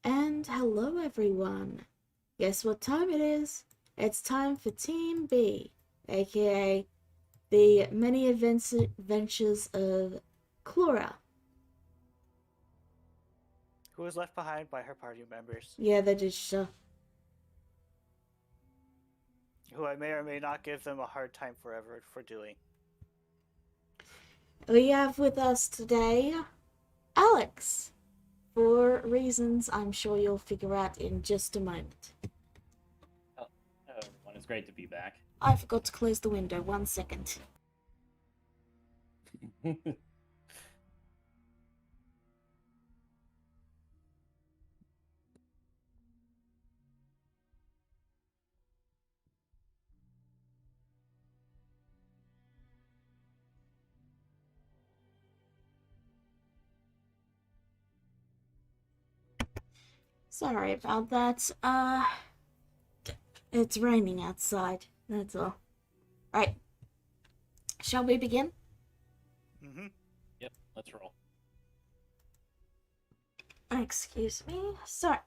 And hello everyone. Guess what time it is? It's time for Team B, aka the many adventures of Clara. Who was left behind by her party members, Yeah, that is stuff. who I may or may not give them a hard time forever for doing. We have with us today Alex, for reasons I'm sure you'll figure out in just a moment. Hello, everyone. It's great to be back. I forgot to close the window. 1 second. Sorry about that. It's raining outside. That's all. Right. Shall we begin? Mm-hmm. Yep, let's roll. Excuse me. Sorry.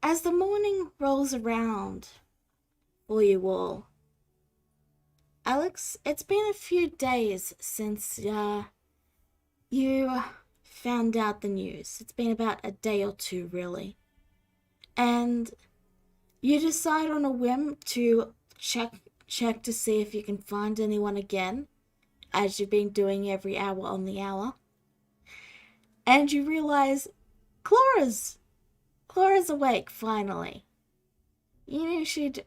As the morning rolls around for you all, Alex, it's been a few days since you found out the news. It's been about a day or two, really. And you decide on a whim to check to see if you can find anyone again, as you've been doing every hour on the hour. And you realize Clara's awake finally. You knew she'd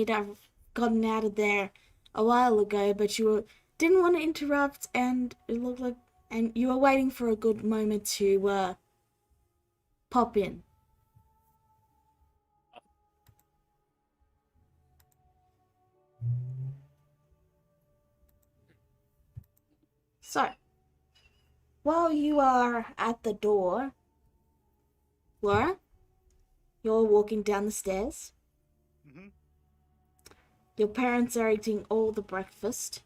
have gotten out of there a while ago, but you didn't want to interrupt, and it looked like, and you were waiting for a good moment to pop in. So, while you are at the door, Laura, you're walking down the stairs. Mm-hmm. Your parents are eating all the breakfast.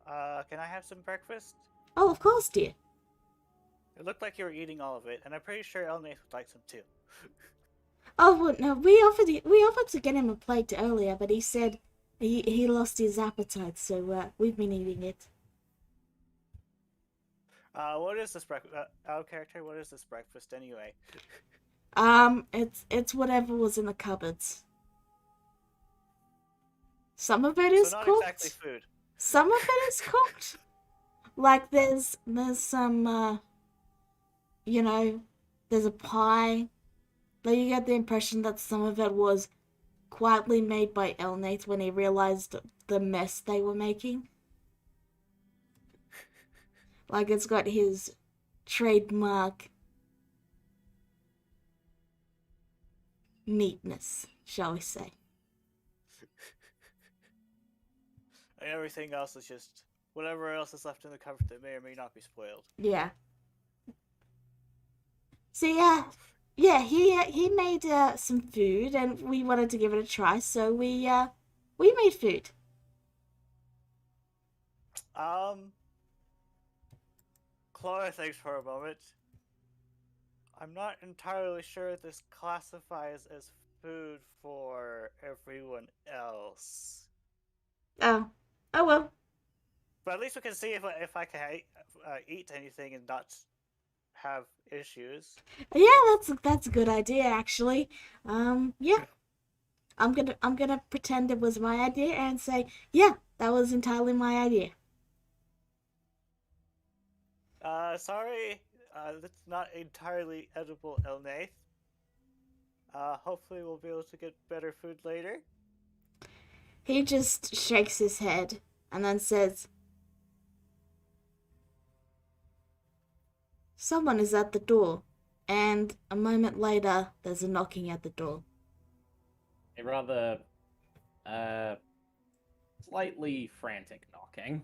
Can I have some breakfast? Oh, of course, dear. It looked like you were eating all of it, and I'm pretty sure Elnath would like some too. Oh, well, no, we offered to get him a plate earlier, but he said he lost his appetite, so we've been eating it. What is this breakfast? Out of character, what is this breakfast anyway? It's whatever was in the cupboards. Some of it is So not cooked. exactly food. Some of it is cooked. Like there's some there's a pie. Like you get the impression that some of it was quietly made by Elnate when he realized the mess they were making. Like it's got his trademark neatness, shall we say. And everything else is just whatever else is left in the cupboard that may or may not be spoiled. Yeah. So he made some food, and we wanted to give it a try, so we made food. Clara thinks for a moment. I'm not entirely sure this classifies as food for everyone else. Oh well. But at least we can see if I can eat anything and not have issues. Yeah, that's a good idea actually. Yeah. I'm gonna pretend it was my idea and say, yeah, that was entirely my idea. Sorry, that's not entirely edible, Elnath. Hopefully we'll be able to get better food later. He just shakes his head and then says, someone is at the door. And a moment later, there's a knocking at the door. A rather, slightly frantic knocking.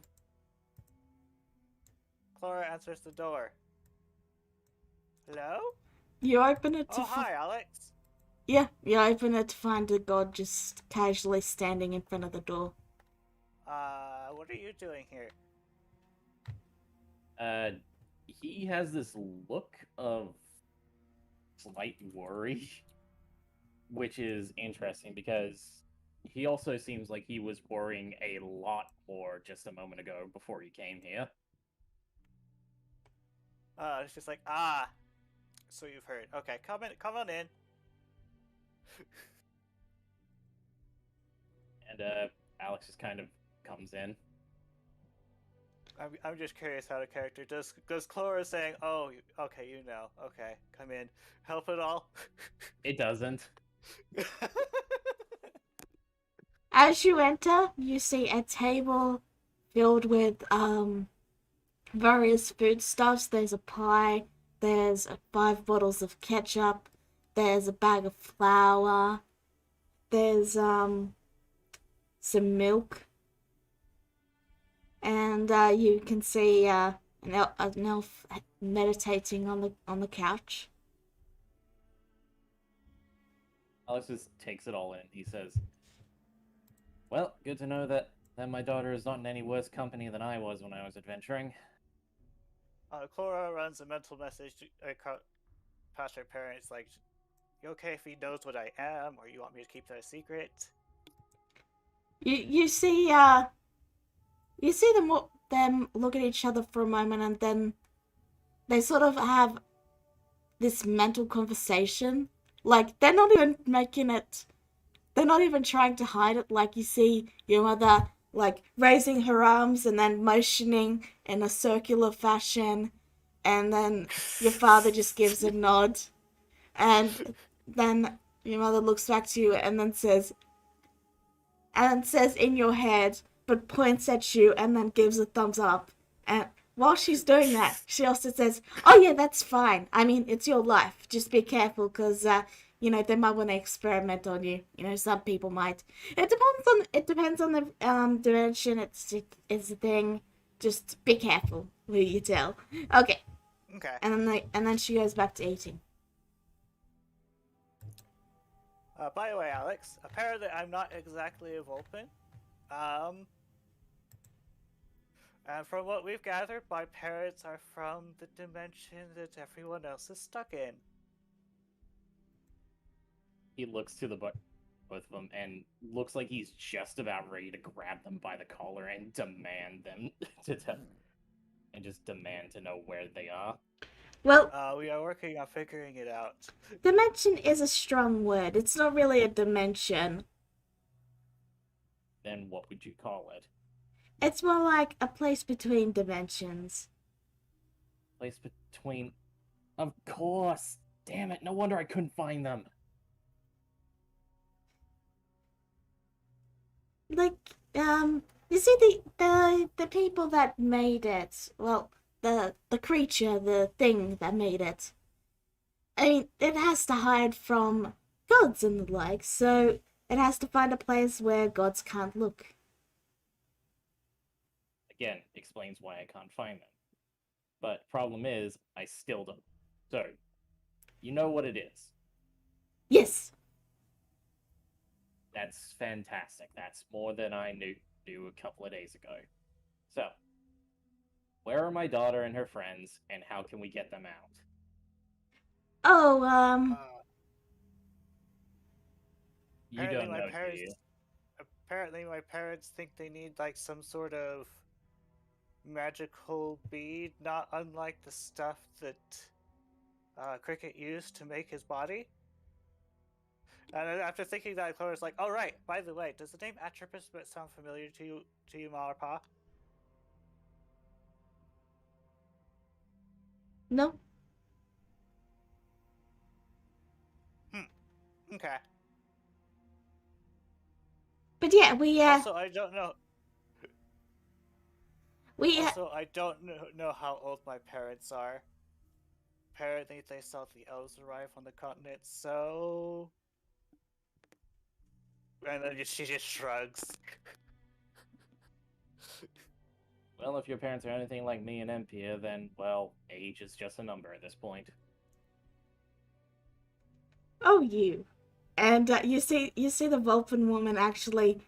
Clara answers the door. Hello? You open it to Oh, hi, Alex. yeah, you open it to find the god just casually standing in front of the door. What are you doing here? He has this look of slight worry, which is interesting because he also seems like he was worrying a lot more just a moment ago before he came here. It's just like, so you've heard. Okay, come on in. And Alex just kind of comes in. I'm just curious how the character does Clara saying, "Oh, okay, you know, okay, come in, help at all." It doesn't. As you enter, you see a table filled with various foodstuffs. There's a pie, there's 5 bottles of ketchup, there's a bag of flour, there's some milk, and you can see an elf meditating on the couch. Alex just takes it all in. He says, "Well, good to know that my daughter is not in any worse company than I was when I was adventuring." Clara runs a mental message past her parents, like, "You okay if he knows what I am, or you want me to keep that a secret?" You see them look at each other for a moment, and then they sort of have this mental conversation. Like they're not even making it. They're not even trying to hide it. Like you see your mother like raising her arms and then motioning in a circular fashion, and then your father just gives a nod, and then your mother looks back to you and says in your head, but points at you and then gives a thumbs up. And while she's doing that, she also says, "Oh yeah, that's fine. I mean, it's your life. Just be careful, because they might want to experiment on you. Some people might. It depends on the dimension. It's a thing. Just be careful who you tell." Okay, Okay. and then she goes back to eating. By the way, Alex, apparently I'm not exactly a Vulcan. And from what we've gathered, my parents are from the dimension that everyone else is stuck in. He looks to both of them and looks like he's just about ready to grab them by the collar and demand them to tell, and just demand to know where they are. Well, We are working on figuring it out. dimension is a strong word. It's not really a dimension. Then what would you call it? It's more like a place between dimensions. Place between. Of course! Damn it, no wonder I couldn't find them. Like, you see the people that made it. Well, the creature, the thing that made it. I mean, it has to hide from gods and the like, so it has to find a place where gods can't look. Again, explains why I can't find them. But problem is, I still don't. So, you know what it is. Yes. That's fantastic. That's more than I knew a couple of days ago. So, where are my daughter and her friends, and how can we get them out? Oh, You don't know, do you? Apparently, my parents think they need like some sort of magical bead, not unlike the stuff that Cricket used to make his body. And after thinking that, Clara's like, "Oh right, by the way, does the name Atropus sound familiar to you, Ma or Pa?" no. Okay. But yeah, we Also, I don't know. we Also, I don't know how old my parents are. Apparently, they saw the elves arrive on the continent, so. And then she just shrugs. Well, if your parents are anything like me and Empia, then, well, age is just a number at this point. know you. And you see the Vulpin woman actually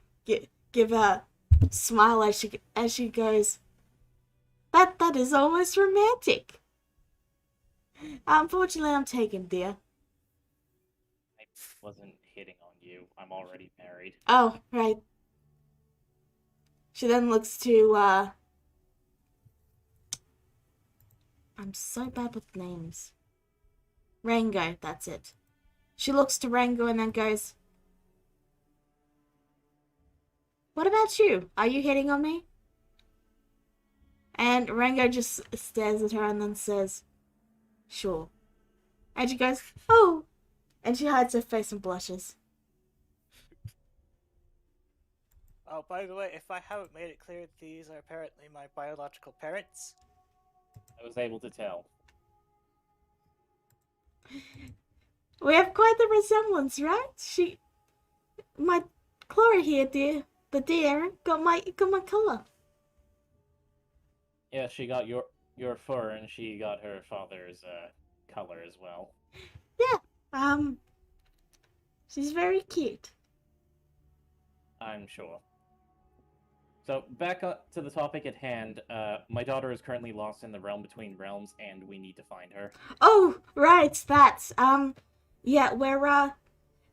give a smile as she goes, that is almost romantic. Unfortunately, I'm taken, dear. I wasn't hitting on you. I'm already married. Oh, right. She then looks to I'm so bad with names. Rango, that's it. She looks to Rango and then goes, "What about you? Are you hitting on me?" And Rango just stares at her and then says, "Sure." And she goes, "Oh." And she hides her face and blushes. Oh, by the way, if I haven't made it clear, these are apparently my biological parents. I was able to tell. We have quite the resemblance, right? My Clara here, dear, the deer, got my color. Yeah, she got your fur, and she got her father's color as well. Yeah, she's very cute. I'm sure. So back up to the topic at hand. My daughter is currently lost in the realm between realms, and we need to find her. Oh, right, yeah,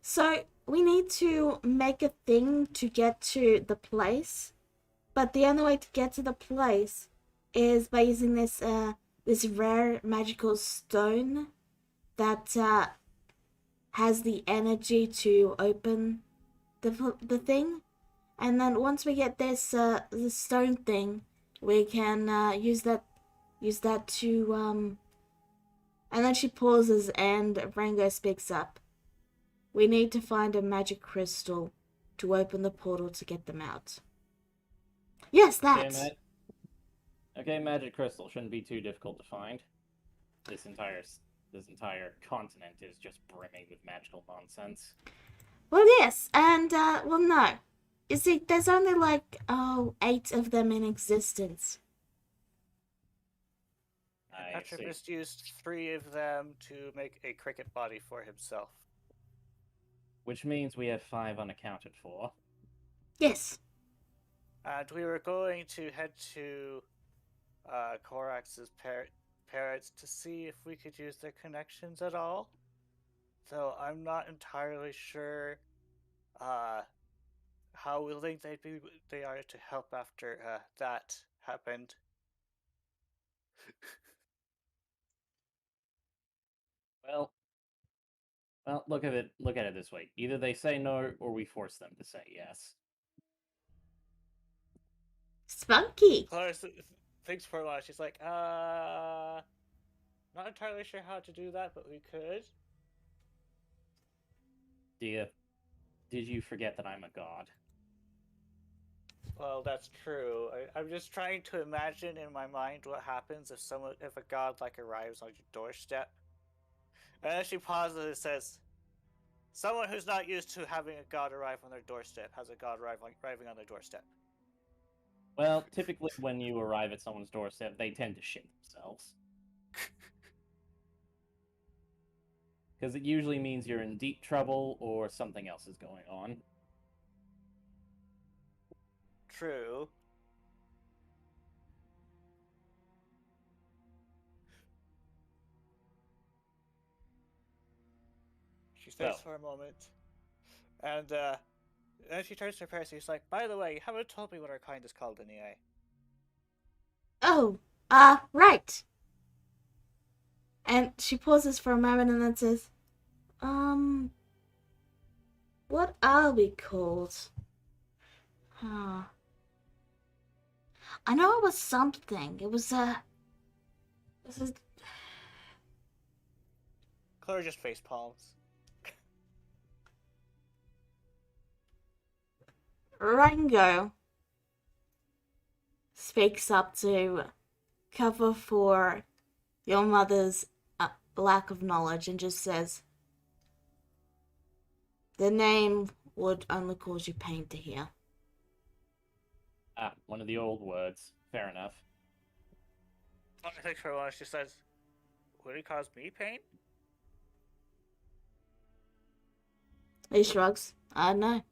so we need to make a thing to get to the place, but the only way to get to the place is by using this rare magical stone that has the energy to open the thing. And then once we get this stone thing, we can use that to And then she pauses and Rango speaks up. "We need to find a magic crystal to open the portal to get them out." Yes, that. Okay, magic crystal shouldn't be too difficult to find. This entire continent is just brimming with magical nonsense. Well, yes, and well, no. You see, there's only like 8 of them in existence. I see. Atropus used 3 of them to make a cricket body for himself. Which means we have 5 unaccounted for. Yes. And we were going to head to Korax's parents to see if we could use their connections at all. Though I'm not entirely sure how willing they are to help after that happened. Well, look at it this way. Either they say no, or we force them to say yes. Spunky. Clara thinks for a while. She's like, not entirely sure how to do that, but we could. Dear, did you forget that I'm a god? Well, that's true. I'm just trying to imagine in my mind what happens if a god like arrives on your doorstep. And then she pauses and says, "Someone who's not used to having a god arrive on their doorstep has a god arriving on their doorstep." Well, typically when you arrive at someone's doorstep, they tend to shit themselves. Because it usually means you're in deep trouble or something else is going on. True. She stays for a moment, and then she turns to her parents. She's like, "By the way, you haven't told me what our kind is called anyway." Oh, right. And she pauses for a moment and then says, what are we called? Huh. I know it was something. It was Claire just face palms. Rango speaks up to cover for your mother's lack of knowledge and just says, "The name would only cause you pain to hear." Ah, one of the old words. Fair enough. I think for a while she says, "Would it cause me pain?" He shrugs. I don't know.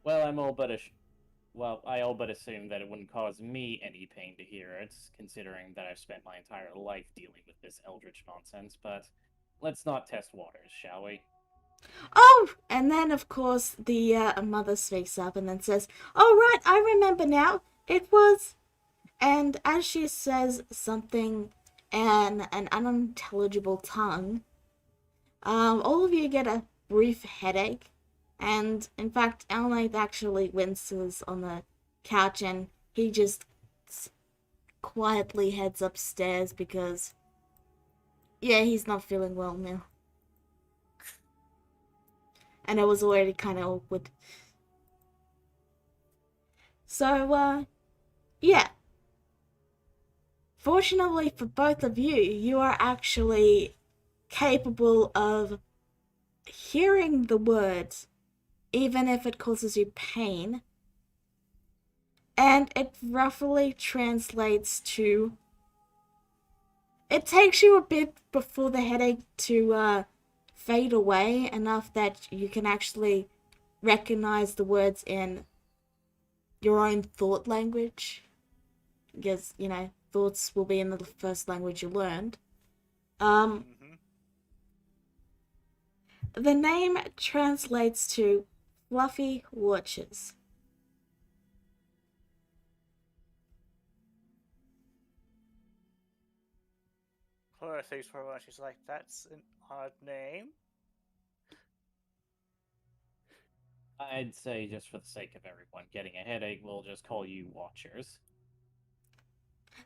Well, I all but assume that it wouldn't cause me any pain to hear it, considering that I've spent my entire life dealing with this eldritch nonsense, but let's not test waters, shall we? Oh, and then of course the mother speaks up and then says, "Oh right, I remember now. It was." And as she says something in an unintelligible tongue, all of you get a brief headache. And in fact, Elnate actually winces on the couch and he just quietly heads upstairs because, yeah, he's not feeling well now. And it was already kind of awkward. So, yeah. Fortunately for both of you, you are actually capable of hearing the words, even if it causes you pain. And it roughly translates to... It takes you a bit before the headache to fade away, enough that you can actually recognize the words in your own thought language. Because, you know, thoughts will be in the first language you learned. Mm-hmm. The name translates to Fluffy Watches. Clara thinks for a while. She's like, "That's an odd name." I'd say, just for the sake of everyone getting a headache, we'll just call you Watchers.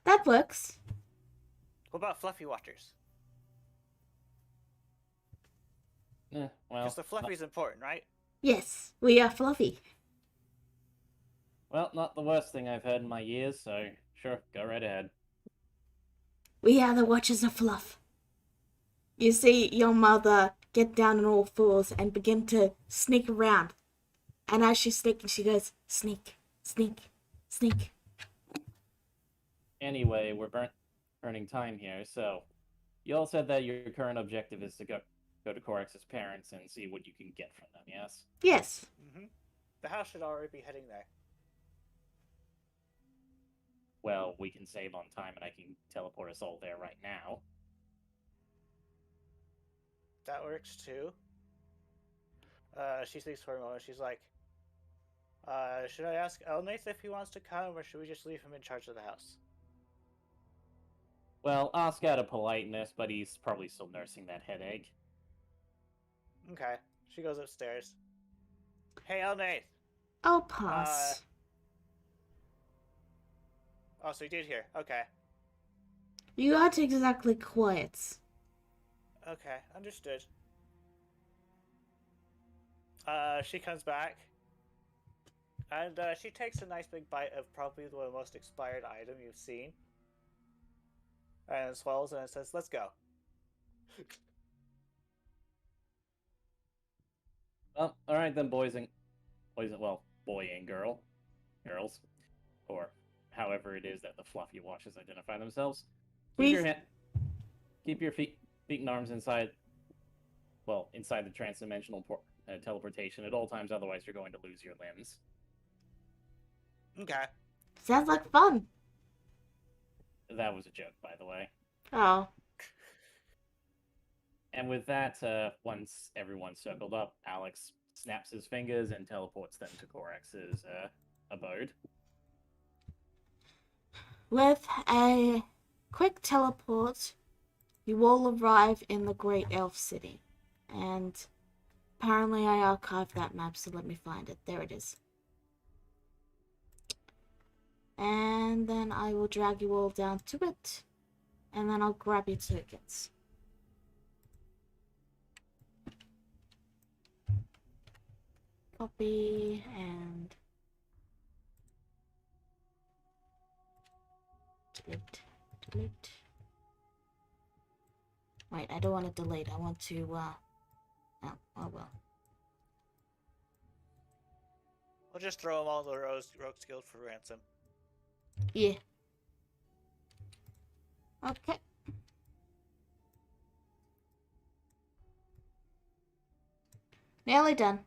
That works. What about Fluffy Watchers? Well, Because the Fluffy's important, right? Yes, we are Fluffy. well, not the worst thing I've heard in my years, so sure, go right ahead. We are the Watchers of Fluff. You see your mother get down on all fours and begin to sneak around. And as she's sneaking, she goes, sneak, sneak, sneak. Anyway, we're burning time here, so you all said that your current objective is to go to Corex's parents and see what you can get from them, yes? Yes. Mm-hmm. The house should already be heading there. Well, we can save on time and I can teleport us all there right now. That works too. She thinks for a moment. She's like, should I ask Elnath if he wants to come, or should we just leave him in charge of the house? Well, ask out of politeness, but he's probably still nursing that headache. Okay. She goes upstairs. Hey, Elnath! I'll pass. Oh, so you did hear. Okay. You aren't exactly quiet. Okay, understood. She comes back. And she takes a nice big bite of probably the most expired item you've seen. And swallows and says, "Let's go." Well, alright then, boys and girls, or however it is that the Fluffy Watchers identify themselves. Keep your feet and arms inside the transdimensional teleportation at all times, otherwise you're going to lose your limbs. Okay. Sounds like fun. That was a joke, by the way. Oh. And with that, once everyone's circled up, Alex snaps his fingers and teleports them to Corex's abode. With a quick teleport, you all arrive in the Great Elf City. And apparently I archived that map, so let me find it. There it is. And then I will drag you all down to it. And then I'll grab your tickets. Copy and delete. Wait, I don't want to delete. I want to, oh well. We'll just throw them all to the Rogues Guild for ransom. Yeah. Okay. Nearly done.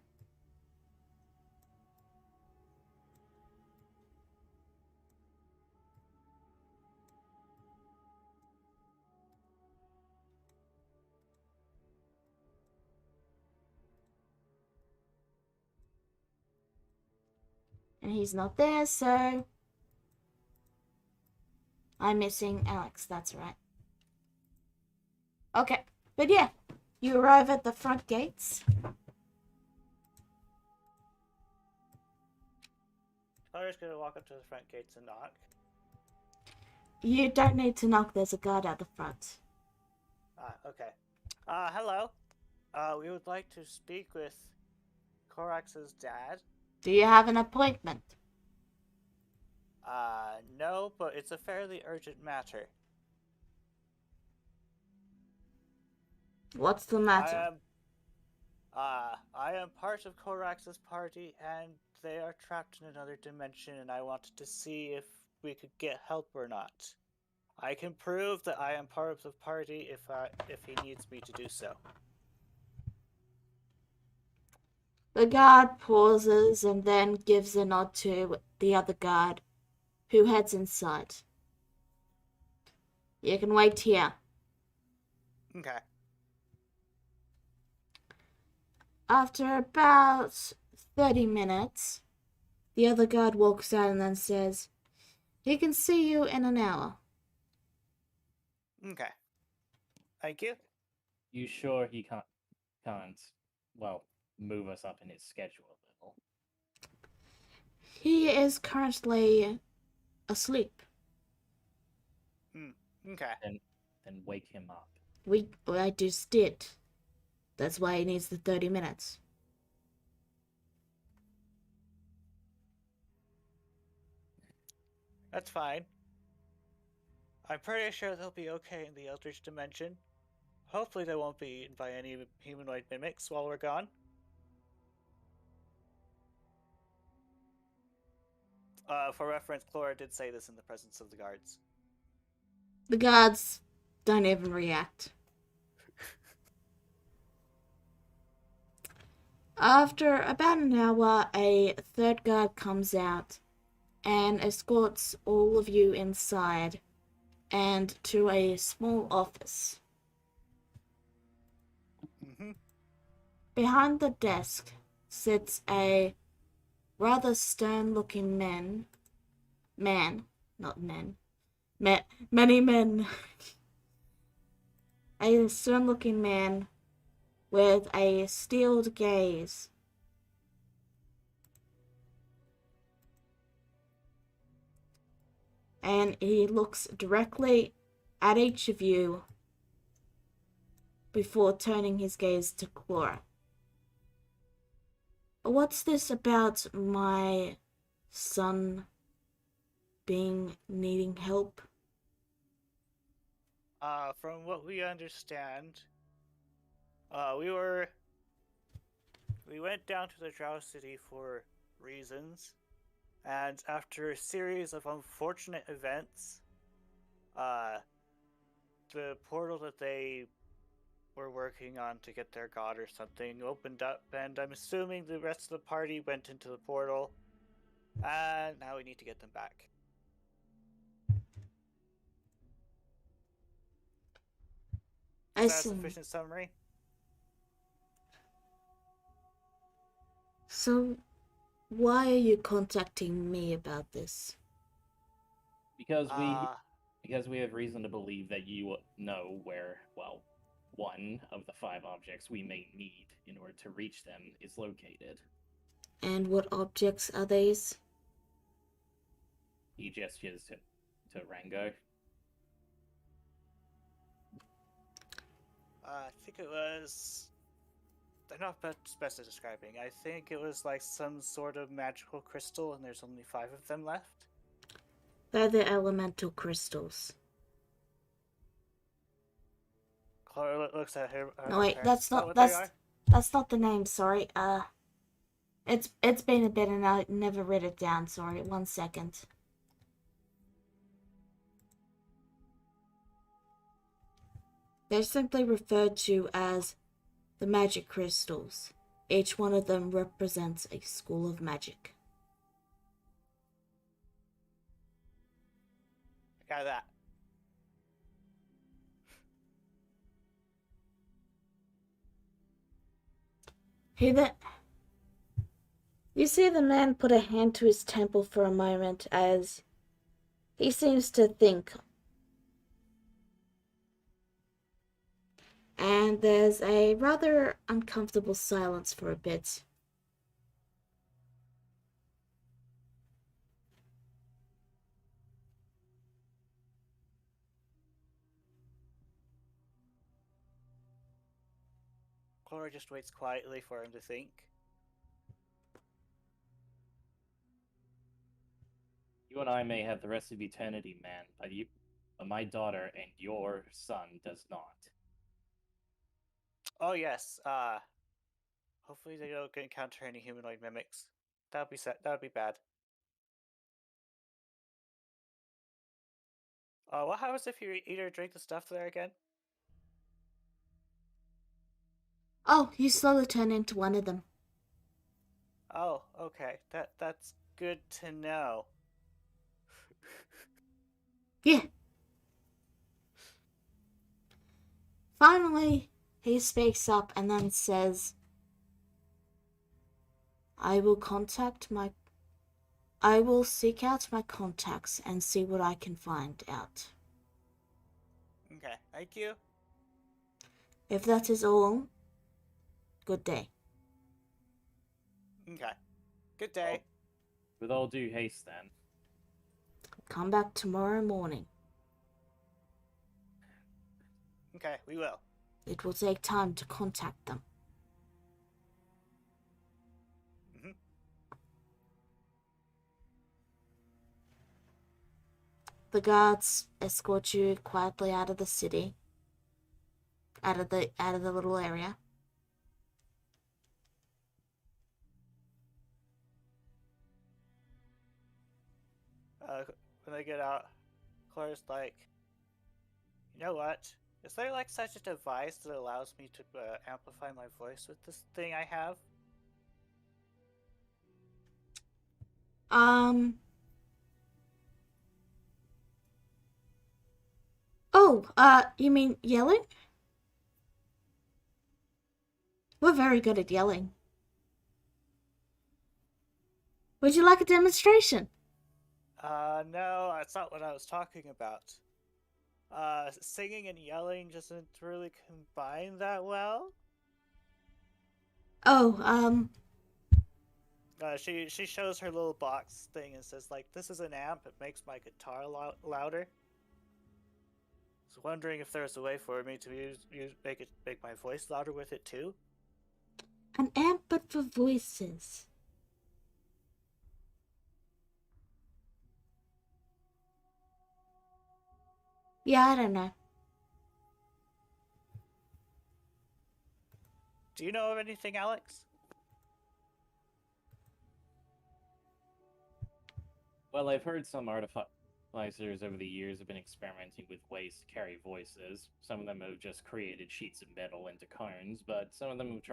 And he's not there, so I'm missing Alex, that's right. Okay, but yeah, you arrive at the front gates. Clara's gonna walk up to the front gates and knock. You don't need to knock, there's a guard at the front. Okay. Hello. We would like to speak with Korax's dad. Do you have an appointment? No, but it's a fairly urgent matter. What's the matter? I am part of Korax's party, and they are trapped in another dimension, and I wanted to see if we could get help or not. I can prove that I am part of the party if he needs me to do so. The guard pauses and then gives a nod to the other guard, who heads inside. You can wait here. Okay. After about 30 minutes, the other guard walks out and then says, "He can see you in an hour." Okay. Thank you. You sure he can't, well, move us up in his schedule a little? He is currently asleep. Okay. Then wake him up. I just did. That's why he needs the 30 minutes. That's fine. I'm pretty sure they'll be okay in the Eldritch Dimension. Hopefully they won't be eaten by any humanoid mimics while we're gone. For reference, Clora did say this in the presence of the guards. The guards don't even react. After about an hour, a third guard comes out and escorts all of you inside and to a small office. Behind the desk sits a rather stern-looking many men. A stern-looking man with a steeled gaze. And he looks directly at each of you before turning his gaze to Cora. "What's this about my son needing help?" From what we understand, we went down to the Drow City for reasons, and after a series of unfortunate events, the portal that they were working on to get their god or something opened up, and I'm assuming the rest of the party went into the portal, and now we need to get them back. I Is that a see. sufficient summary? So, why are you contacting me about this? Because we have reason to believe that you know where, well, one of the 5 objects we may need in order to reach them is located. And what objects are these? He gestures to Rango. I think it was... They're not best at describing. I think it was like some sort of magical crystal, and there's only 5 of them left. They're the elemental crystals. Clara looks at her. No, wait, parents. that's Is that not what they are? that's not the name. Sorry. It's been a bit, and I never read it down. Sorry. 1 second. They're simply referred to as the magic crystals. Each one of them represents a school of magic. I got that. You see the man put a hand to his temple for a moment as he seems to think. And there's a rather uncomfortable silence for a bit. Cora just waits quietly for him to think. You and I may have the rest of eternity, man, but my daughter and your son does not. Oh yes. Hopefully they don't encounter any humanoid mimics. That would be sad. That would be bad. What happens if you eat or drink the stuff there again? Oh, you slowly turn into one of them. Oh, okay. That's good to know. Yeah. Finally, he speaks up and then says, I will seek out my contacts and see what I can find out. Okay, thank you. If that is all, good day. Okay. Good day. With all due haste, then. Come back tomorrow morning. Okay, we will. It will take time to contact them. Mm-hmm. The guards escort you quietly out of the city, out of the little area. When they get out, Claire's like, you know what? Is there like such a device that allows me to amplify my voice with this thing I have? You mean yelling? We're very good at yelling. Would you like a demonstration? No, that's not what I was talking about. Singing and yelling doesn't really combine that well. Oh, She shows her little box thing and says like, "This is an amp. It makes my guitar louder." I was wondering if there's a way for me to make my voice louder with it too. an amp but for voices. Yeah, I don't know. Do you know of anything, Alex? Well, I've heard some artificers over the years have been experimenting with ways to carry voices. Some of them have just created sheets of metal into cones, but some of them have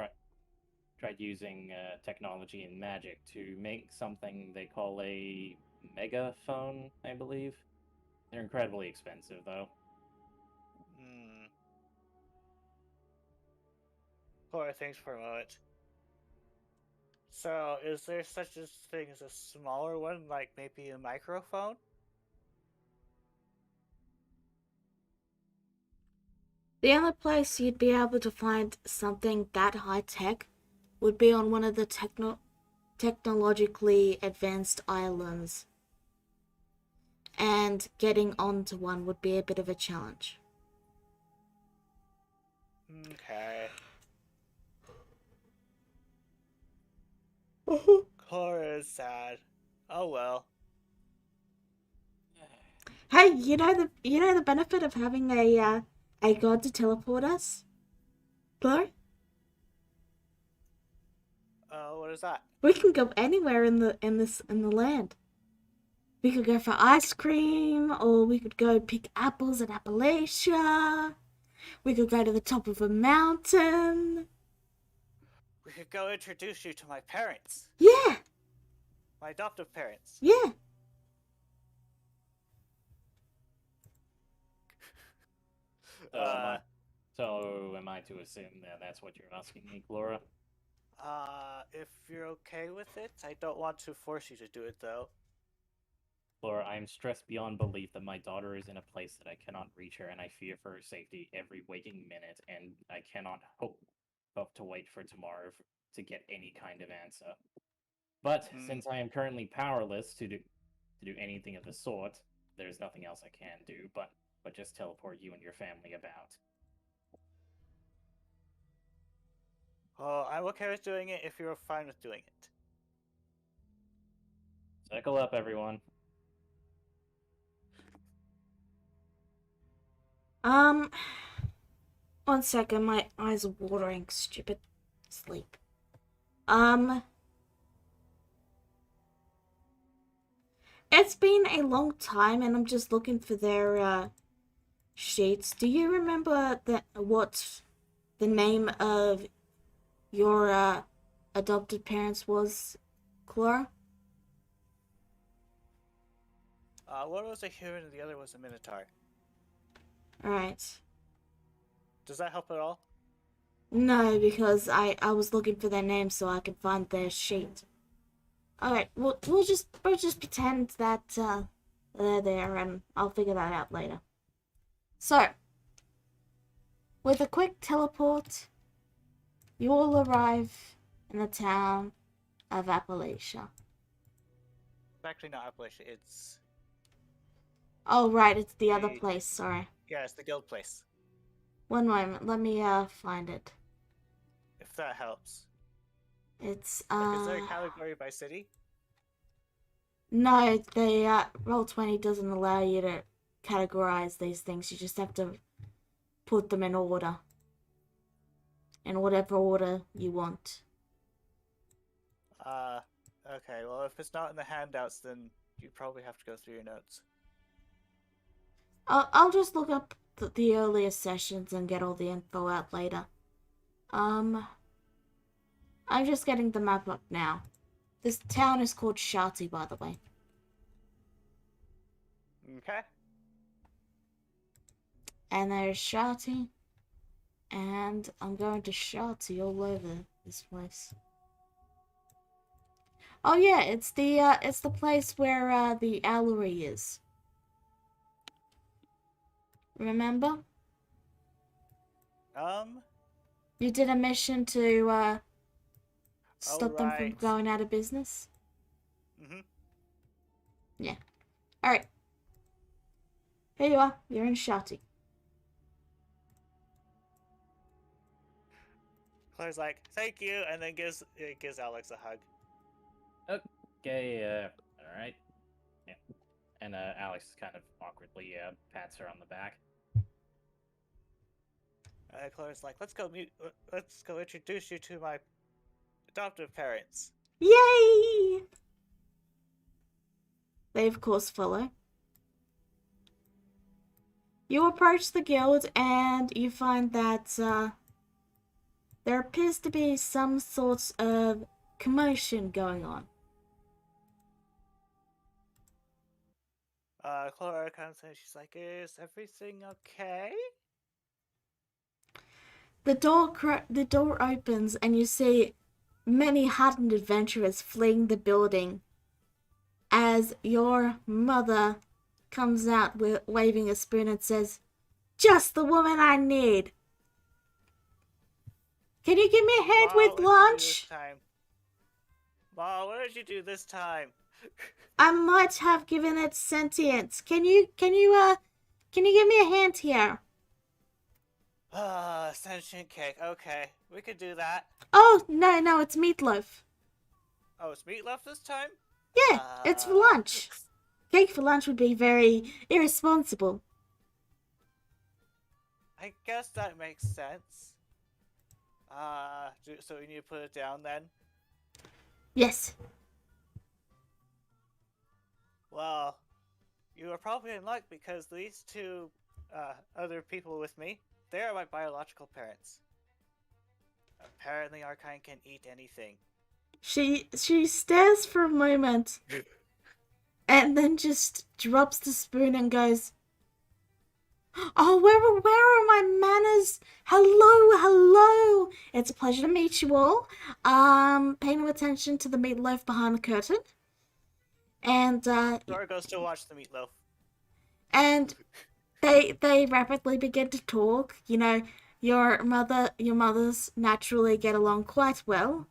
tried using technology and magic to make something they call a megaphone, I believe. They're incredibly expensive, though. Cora thinks for a moment. So, is there such a thing as a smaller one, like maybe a microphone? The only place you'd be able to find something that high tech would be on one of the technologically advanced islands. And getting onto one would be a bit of a challenge. Okay. Cora is sad. Oh well. Hey, you know the benefit of having a god to teleport us? Blur? What is that? We can go anywhere in the land. We could go for ice cream, or we could go pick apples in Appalachia. We could go to the top of a mountain. We could go introduce you to my parents. Yeah, My adoptive parents. yeah. Am I to assume that that's what you're asking me, Clara? If you're okay with it, I don't want to force you to do it, though. Laura, I am stressed beyond belief that my daughter is in a place that I cannot reach her, and I fear for her safety every waking minute, and I cannot hope to wait for tomorrow to get any kind of answer. But since I am currently powerless to do anything of the sort, there's nothing else I can do but just teleport you and your family about. Oh, I'm okay with doing it if you're fine with doing it. Circle up, everyone. Um, 1 second, my eyes are watering. Stupid sleep. It's been a long time, and I'm just looking for their sheets. Do you remember what the name of your adopted parents was, Clara? One was a human and the other was a minotaur. Alright. Does that help at all? No, because I was looking for their names so I could find their sheet. Alright, we'll just pretend that they're there, and I'll figure that out later. So, with a quick teleport, you all arrive in the town of Appalachia. It's actually not Appalachia, it's... Oh, right, it's the other place, sorry. Yeah, it's the guild place. One moment, let me find it. If that helps. It's Like, is there a category by city? No, the Roll20 doesn't allow you to categorize these things. You just have to put them in order. In whatever order you want. Okay, well, if it's not in the handouts, then you probably have to go through your notes. I'll just look up the earlier sessions and get all the info out later. I'm just getting the map up now. This town is called Shati, by the way. Okay. And there's Shati. And I'm going to Shati all over this place. Oh yeah, it's the place where the Owlery is. Remember? You did a mission to stop them from right. going out of business? Mm-hmm. Yeah. Alright. Here you are. You're in Shati. Claire's like, thank you, and then gives Alex a hug. Okay, alright. Yeah. And Alex kind of awkwardly pats her on the back. Claire's like, let's go introduce you to my adoptive parents. Yay! They of course follow. You approach the guild and you find that there appears to be some sorts of commotion going on. Clara kind of says, she's like, is everything okay? The door opens and you see many hardened adventurers fleeing the building as your mother comes out waving a spoon and says, "Just the woman I need. Can you give me a hand with lunch?" Ma, what did you do this time? I might have given it sentience. Can you give me a hand here? Sentient cake. Okay, we could do that. Oh, no, it's meatloaf. Oh, it's meatloaf this time? Yeah, it's for lunch. Cake for lunch would be very irresponsible. I guess that makes sense. So we need to put it down then? Yes. Well, you are probably in luck because these two other people with me, they are my biological parents. Apparently, our kind can eat anything. She stares for a moment and then just drops the spoon and goes, "Oh, where are my manners? Hello, hello. It's a pleasure to meet you all. Pay no attention to the meatloaf behind the curtain." And Flora goes to watch the meatloaf. and they rapidly begin to talk. You know, your mothers naturally get along quite well,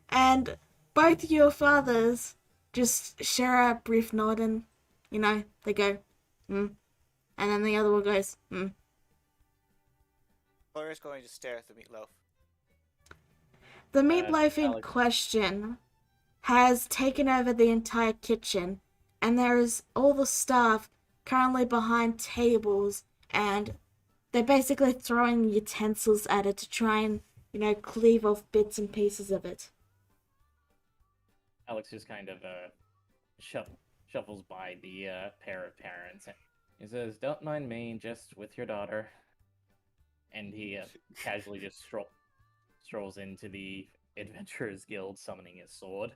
and both your fathers just share a brief nod, and you know they go, "Hmm," and then the other one goes, "Hmm." Flora's going to stare at the meatloaf. The meatloaf in Alex, question has taken over the entire kitchen, and there is all the staff currently behind tables, and they're basically throwing utensils at it to try and, you know, cleave off bits and pieces of it. Alex just kind of shuffles by the pair of parents. He says, "Don't mind me, just with your daughter." And he casually just strolls into the Adventurers Guild, summoning his sword.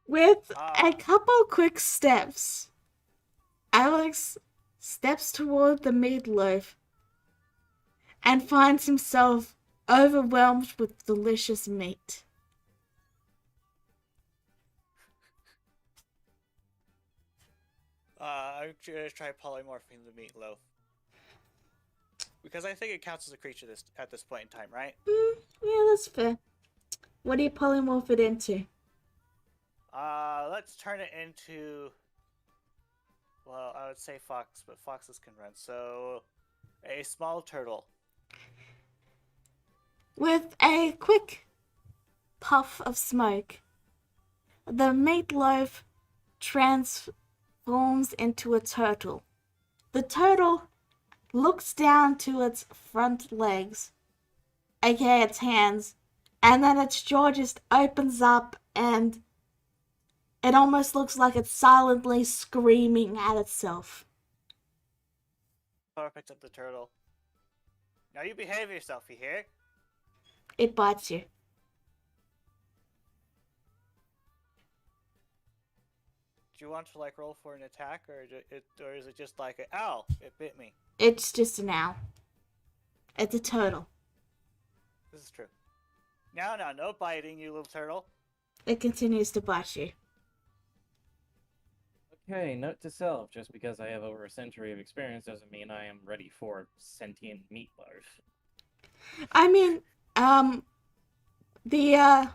With a couple quick steps, Alex steps toward the meatloaf and finds himself overwhelmed with delicious meat. I'm gonna try polymorphing the meatloaf. Because I think it counts as a creature at this point in time, right? Yeah, that's fair. What do you polymorph it into? Let's turn it into... Well, I would say fox, but foxes can run, so... A small turtle. With a quick puff of smoke, the meatloaf transforms into a turtle. The turtle looks down to its front legs, aka its hands, and then its jaw just opens up and it almost looks like it's silently screaming at itself. Flora picks up the turtle. Now you behave yourself, you hear? It bites you. Do you want to, like, roll for an attack, or is it just like, ow, it bit me? It's just an owl. It's a turtle. This is true. No, no biting, you little turtle. It continues to bite you. Okay, note to self, just because I have over a century of experience doesn't mean I am ready for sentient meatloaf. I mean, the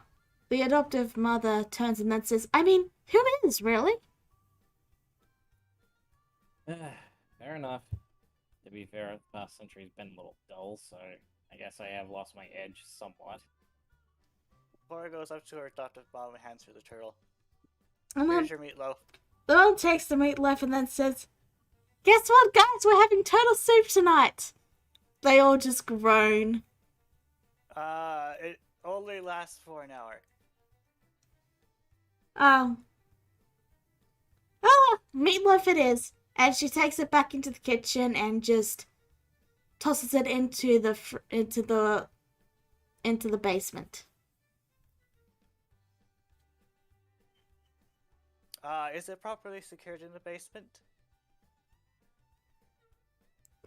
adoptive mother turns and then says, "I mean, who is, really?" Fair enough. To be fair, the past century's been a little dull, so I guess I have lost my edge somewhat. Flora goes up to her adoptive mom and hands her the turtle. And then Here's your meatloaf. the mom takes the meatloaf and then says, "Guess what, guys? We're having turtle soup tonight." They all just groan. It only lasts for an hour. Meatloaf it is. And she takes it back into the kitchen and just tosses it into the basement. Is it properly secured in the basement?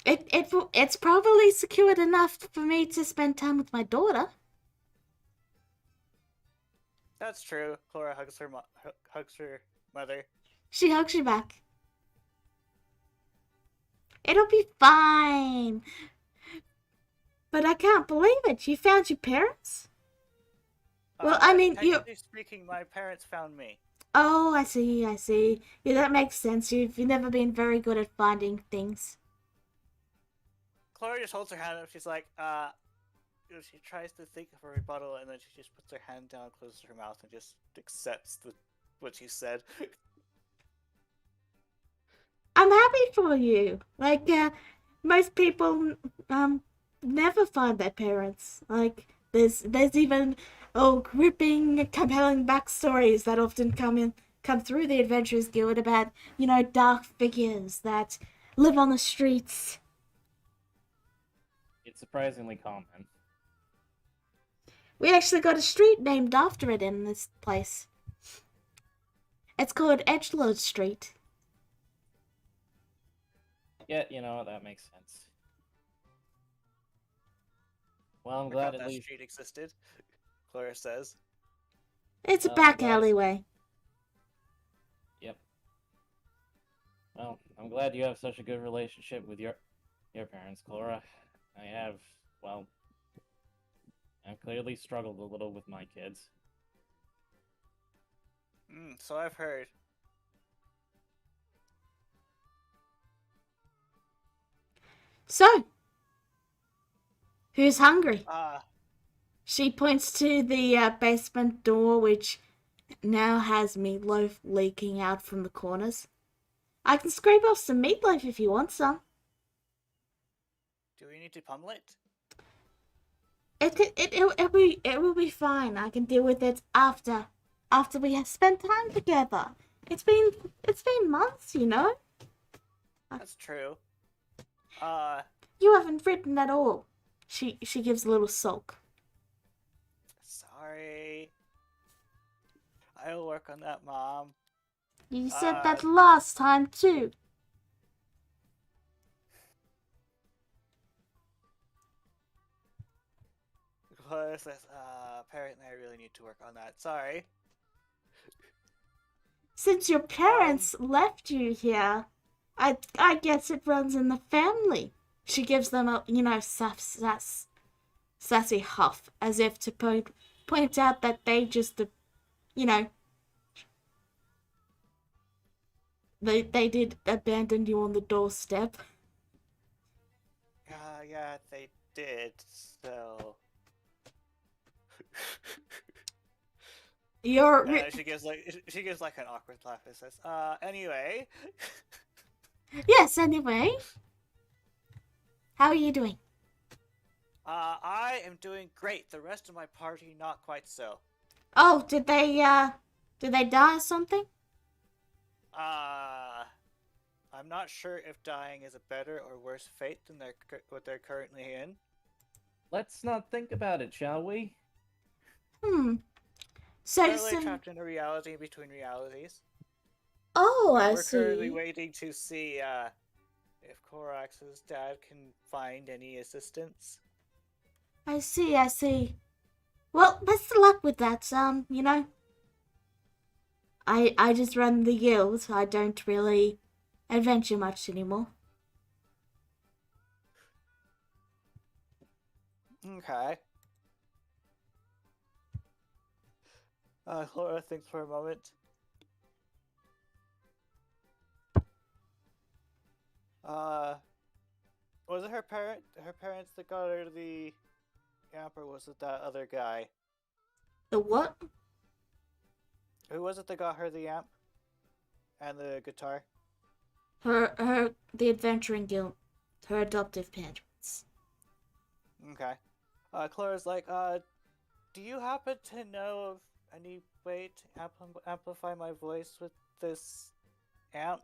It's probably secured enough for me to spend time with my daughter. That's true. Flora hugs her mother. She hugs you back. It'll be fine. But I can't believe it. You found your parents? Well, I mean, technically speaking, my parents found me. Oh, I see. Yeah, that makes sense. You've never been very good at finding things. Flora just holds her hand up. She's like, she tries to think of a rebuttal, and then she just puts her hand down, closes her mouth, and just accepts what you said. I'm happy for you. Like, most people never find their parents. Like, there's even gripping, compelling backstories that often come through the Adventurers Guild about, you know, dark figures that live on the streets. It's surprisingly common. We actually got a street named after it in this place. It's called Edgelord Street. Yeah, you know, that makes sense. Well, I'm I glad forgot at that least. street existed. Clara says. It's a I'm back glad alleyway. Yep. Well, I'm glad you have such a good relationship with your parents, Cora. I have, well, I've clearly struggled a little with my kids. So I've heard. So, who's hungry? Ah, She points to the basement door, which now has meatloaf leaking out from the corners. I can scrape off some meatloaf if you want some. do we need to pummel it? It will be fine. I can deal with it after we have spent time together. It's been months, you know. That's true. You haven't written at all. She gives a little sulk. Sorry. I'll work on that, Mom. You said that last time too. Clara says, apparently I really need to work on that. Sorry. Since your parents left you here, I guess it runs in the family. She gives them a sassy huff, as if to point out that they just they did abandon you on the doorstep. Yeah, they did. So. She gives like an awkward laugh and says, anyway. Yes, anyway. How are you doing? I am doing great. The rest of my party not quite so. Oh, did they die or something? I'm not sure if dying is a better or worse fate than what they're currently in. Let's not think about it, shall we? So, Currently trapped in a reality between realities. Oh, I We're currently see. waiting to see if Korax's dad can find any assistance. I see. Well, best of luck with that. I just run the guild. I don't really adventure much anymore. Okay. Laura thinks for a moment. Was it her parents that got her the amp, or was it that other guy? The what? Who was it that got her the amp and the guitar? The adventuring guild. Her adoptive parents. Okay. Clara's like, do you happen to know of any way to amplify my voice with this amp?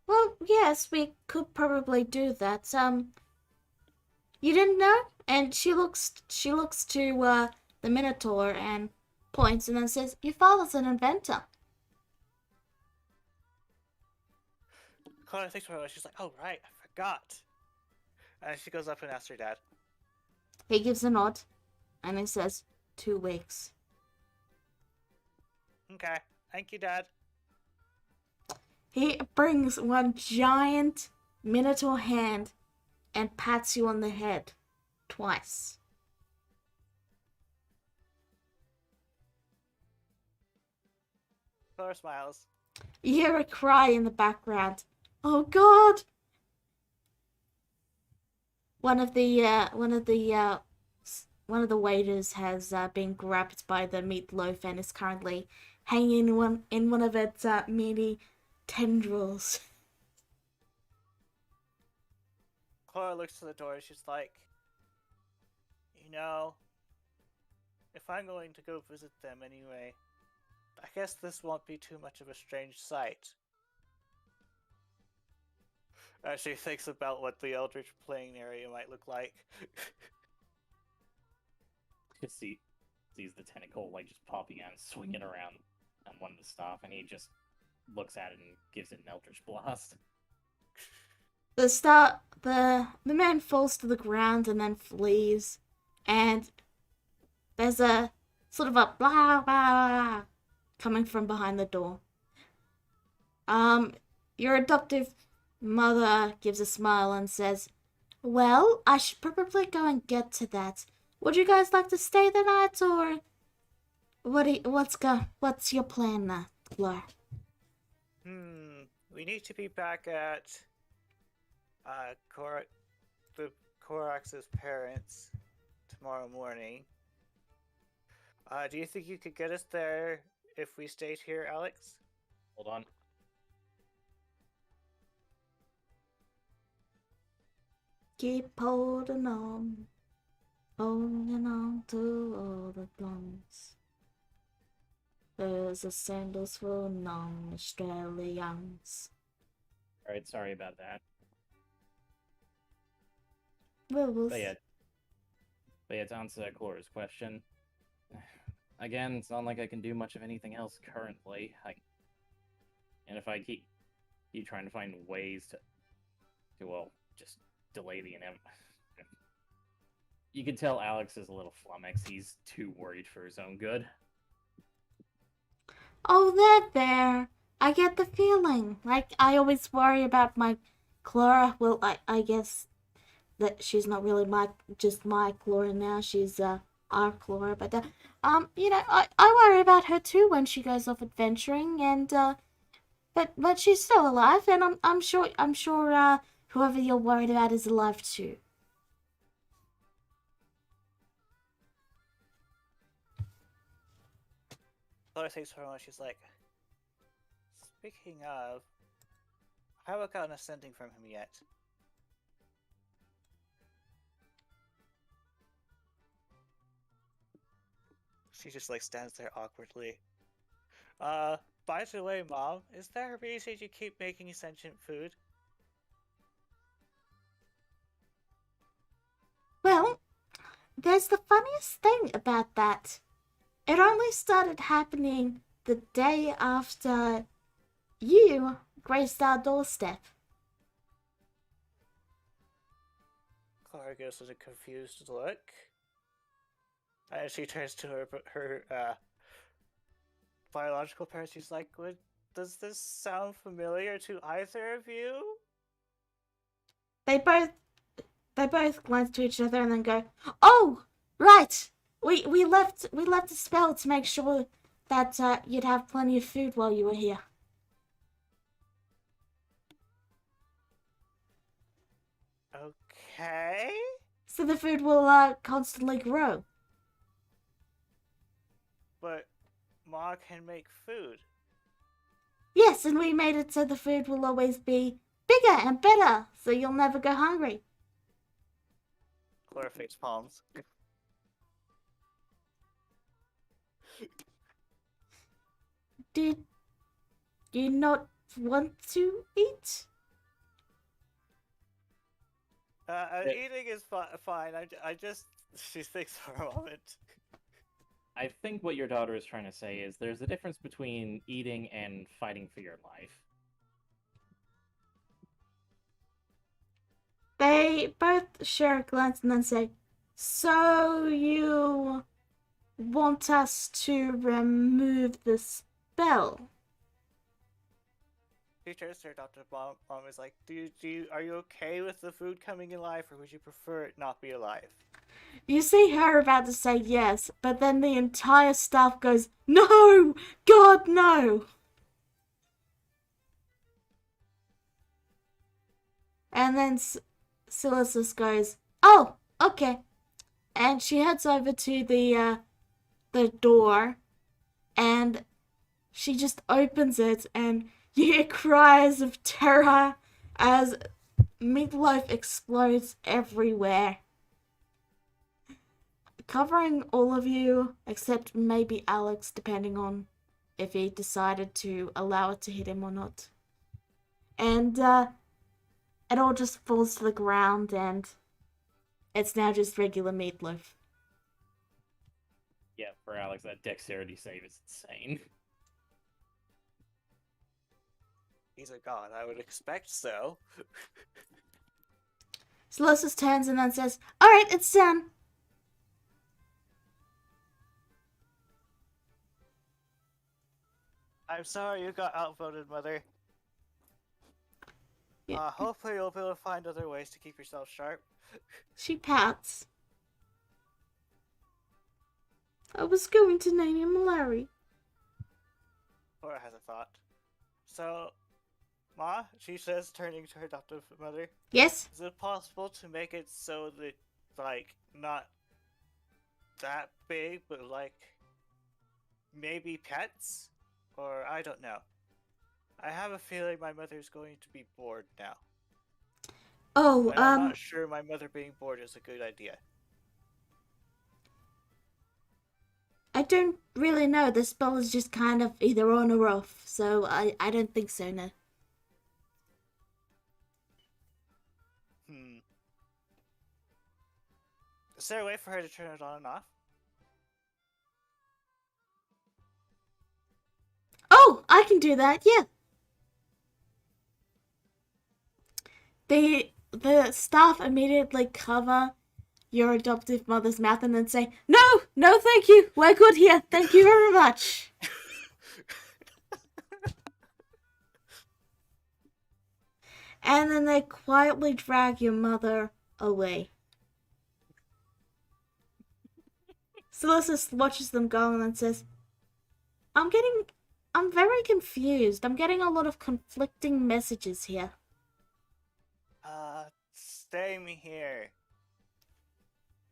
Well, yes, we could probably do that. You didn't know? And she looks to the Minotaur and points and then says, "Your father's an inventor." Clara thinks for a moment. She's like, oh, right, I forgot. And she goes up and asks her dad. He gives a nod and he says, 2 weeks. Okay, thank you, Dad. He brings one giant Minotaur hand and pats you on the head twice. Clara smiles. You hear a cry in the background. Oh God! One of the waiters has been grabbed by the meatloaf and is currently hanging in one of its meaty tendrils. Clara looks to the door and she's like, you know, if I'm going to go visit them anyway, I guess this won't be too much of a strange sight. As she thinks about what the Eldritch playing area might look like. Just sees the tentacle like just popping out and swinging around on one of the staff, and he just looks at it and gives it an eldritch blast. The man falls to the ground and then flees, and there's a sort of a blah blah coming from behind the door. Your adoptive mother gives a smile and says, "Well, I should probably go and get to that. Would you guys like to stay the night, or what's your plan, Fleur?" We need to be back at the Korax's parents tomorrow morning. Do you think you could get us there if we stayed here, Alex? Hold on. Keep holding on to all the plans. There's a sandals for non-Australians. Alright, sorry about that. Well, But yeah, to answer Cora's question, again, it's not like I can do much of anything else currently. And if I keep trying to find ways to well, just delay the inevitable. You can tell Alex is a little flummoxed. He's too worried for his own good. Oh, there. I get the feeling. Like, I always worry about my Clara. Well, I guess that she's not really just my Clara now. She's, our Clara. But, I worry about her too when she goes off adventuring. And, but she's still alive. And I'm sure, whoever you're worried about is alive too. Laura thinks for a moment. She's like, speaking of, I haven't gotten a sending from him yet. She just like stands there awkwardly. By the way, Mom, is there a reason you keep making sentient food? Well, there's the funniest thing about that. It only started happening the day after you graced our doorstep. Clara gives it a confused look. And she turns to her biological parents. She's like, does this sound familiar to either of you? They both glance to each other and then go, "Oh, right. We left a spell to make sure that you'd have plenty of food while you were here." Okay. So the food will constantly grow. But Ma can make food. Yes, and we made it so the food will always be bigger and better, so you'll never go hungry. Clara face palms. Did you not want to eat? Eating is fine. I just... She thinks for a moment. I think what your daughter is trying to say is there's a difference between eating and fighting for your life. They both share a glance and then say, "So you want us to remove the spell?" She turns to her adoptive mom. Mom is like, are you okay with the food coming alive, or would you prefer it not be alive? You see her about to say yes, but then the entire staff goes, "No! God, no!" And then Silassus goes, "Oh, okay." And she heads over to the door, and she just opens it, and you hear cries of terror as meatloaf explodes everywhere, covering all of you except maybe Alex, depending on if he decided to allow it to hit him or not. And it all just falls to the ground and it's now just regular meatloaf. Yeah, for Alex, that dexterity save is insane. He's a god. I would expect so. Celestis turns and then says, "Alright, it's done." I'm sorry you got outvoted, Mother. Yeah. Hopefully you'll be able to find other ways to keep yourself sharp. She pouts. I was going to name him Larry. Laura has a thought. So, Ma, she says, turning to her adoptive mother, Yes? is it possible to make it so that, like, not that big, but like, maybe pets? Or, I don't know. I have a feeling my mother's going to be bored now. Oh, And I'm not sure my mother being bored is a good idea. I don't really know. The spell is just kind of either on or off, so I don't think so, no. Is there a way for her to turn it on and off? Oh, I can do that, yeah. The staff immediately cover your adoptive mother's mouth and then say, "No, no, thank you. We're good here. Thank you very much." And then they quietly drag your mother away. Celestis watches them go and then says, I'm very confused. I'm getting a lot of conflicting messages here. Stay me here.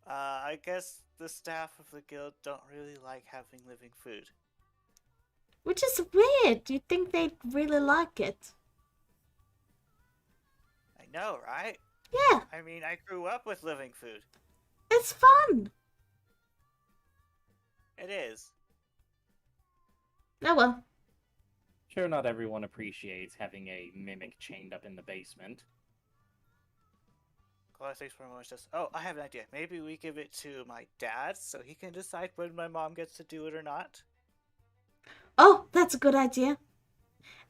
I guess the staff of the guild don't really like having living food. Which is weird. You'd think they'd really like it. I know, right? Yeah, I mean, I grew up with living food. it's fun. It is. Oh well. Sure, not everyone appreciates having a mimic chained up in the basement. Claudia thinks for a moment, says, "Oh, I have an idea. Maybe we give it to my dad so he can decide when my mom gets to do it or not." Oh, that's a good idea.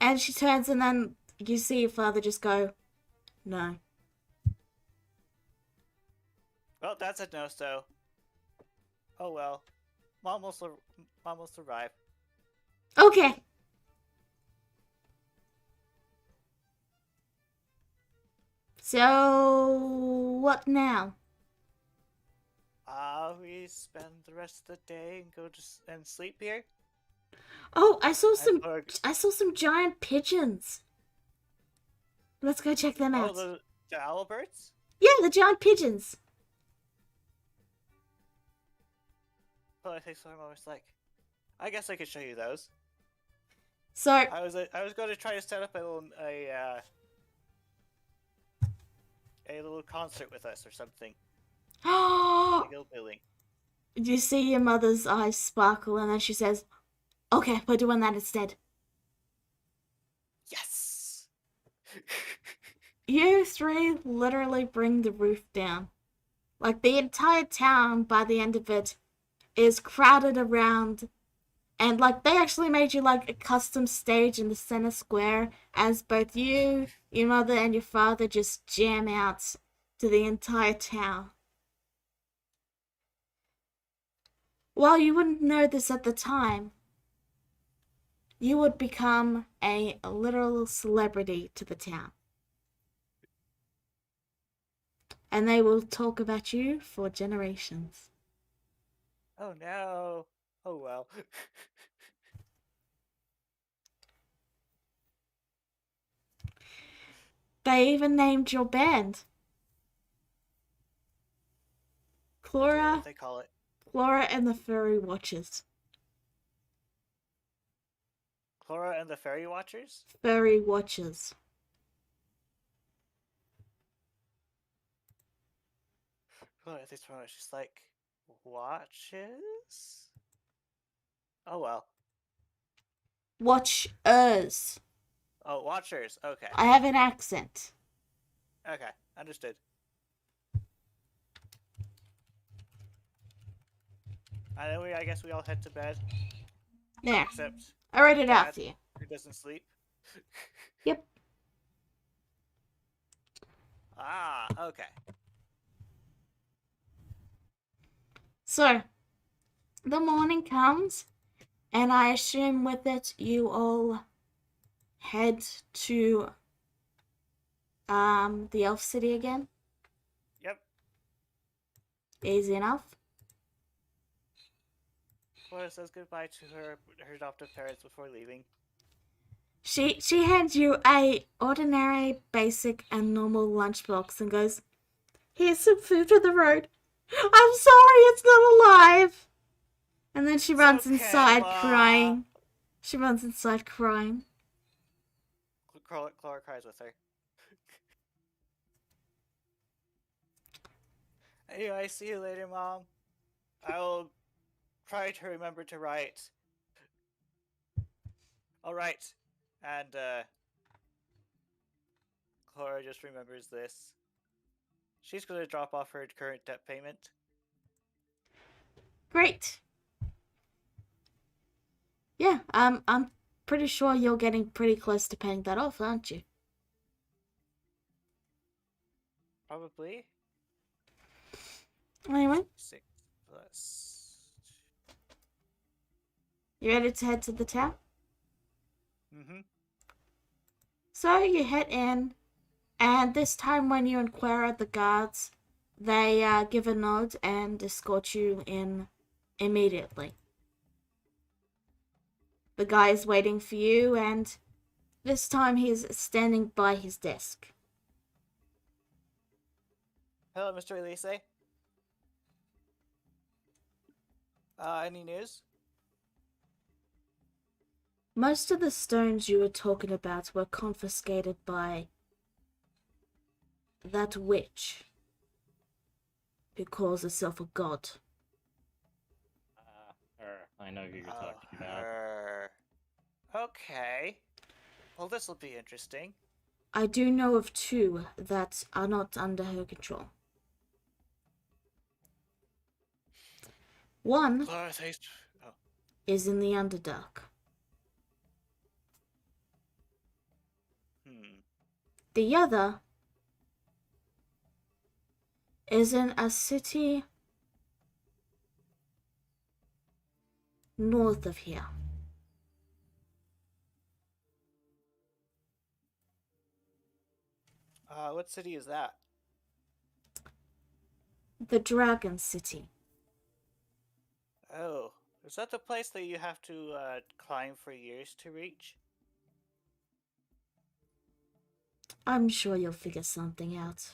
And she turns and then you see your father just go, "No." Well, that's a no, so. Oh well. Mom will survive. Okay. So, what now? We spend the rest of the day and go to and sleep here. Oh, I heard- saw some giant pigeons. Let's go check them Oh, out. the owlbirds? Yeah, the giant pigeons. Well, I think so. I'm always like, I guess I could show you those. So, I was going to try to set up a little concert with us or something. Like a billing. you see your mother's eyes sparkle and then she says, "Okay, we're doing that instead." Yes. You three literally bring the roof down. Like, the entire town, by the end of it, is crowded around. And, like, they actually made you, like, a custom stage in the center square as both you, your mother, and your father just jam out to the entire town. While you wouldn't know this at the time, you would become a literal celebrity to the town. And they will talk about you for generations. Oh no. Oh well. They even named your band. What Clara, they call it? Clara and the Furry Watchers. Clara and the Fairy Watchers? Furry Watchers. Clara thinks for a moment. She's like, watches? Oh well. Watchers. Oh, watchers. Okay. I have an accent. Okay, understood. And then I guess we all head to bed, There. except I read it out Dad, for you. who doesn't sleep. Yep. Ah, okay. So, the morning comes, and I assume with it you all head to the elf city again. Yep. Easy enough. Cora says goodbye to her adoptive parents before leaving. She hands you a ordinary, basic, and normal lunchbox and goes, "Here's some food for the road. I'm sorry, it's not alive." And then she It's runs okay, inside Ma. crying. She runs inside crying. Cora cries with her. Anyway, see you later, Mom. I will try to remember to write. All right. And Cora just remembers this. She's going to drop off her current debt payment. Great. Yeah, I'm pretty sure you're getting pretty close to paying that off, aren't you? Probably. Anyway, 6 plus. you ready to head to the town? Mm-hmm. So you head in, and this time when you inquire at the guards, they give a nod and escort you in immediately. The guy is waiting for you, and this time he's standing by his desk. Hello, Mr. Elise. Any news? Most of the stones you were talking about were confiscated by that witch who calls herself a god. I know who you're talking about. Her. Okay. Well, this will be interesting. I do know of two that are not under her control. One Clara, thanks. Oh. is in the Underdark. The other is in a city north of here. What city is that? The Dragon City. Oh, is that the place that you have to climb for years to reach? I'm sure you'll figure something out.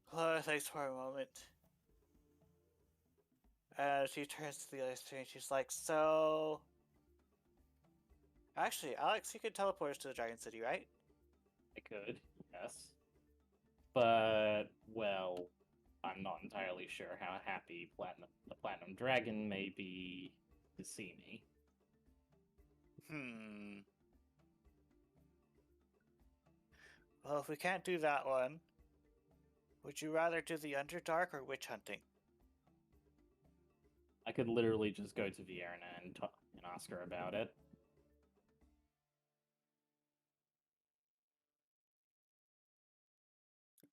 Clara thinks for a moment. She turns to the other three and she's like, so... Actually, Alex, you can teleport us to the Dragon City, right? I could, yes. But, well, I'm not entirely sure how happy the Platinum Dragon may be to see me. Well, if we can't do that one, would you rather do the Underdark or witch hunting? I could literally just go to Vienna and ask her about it.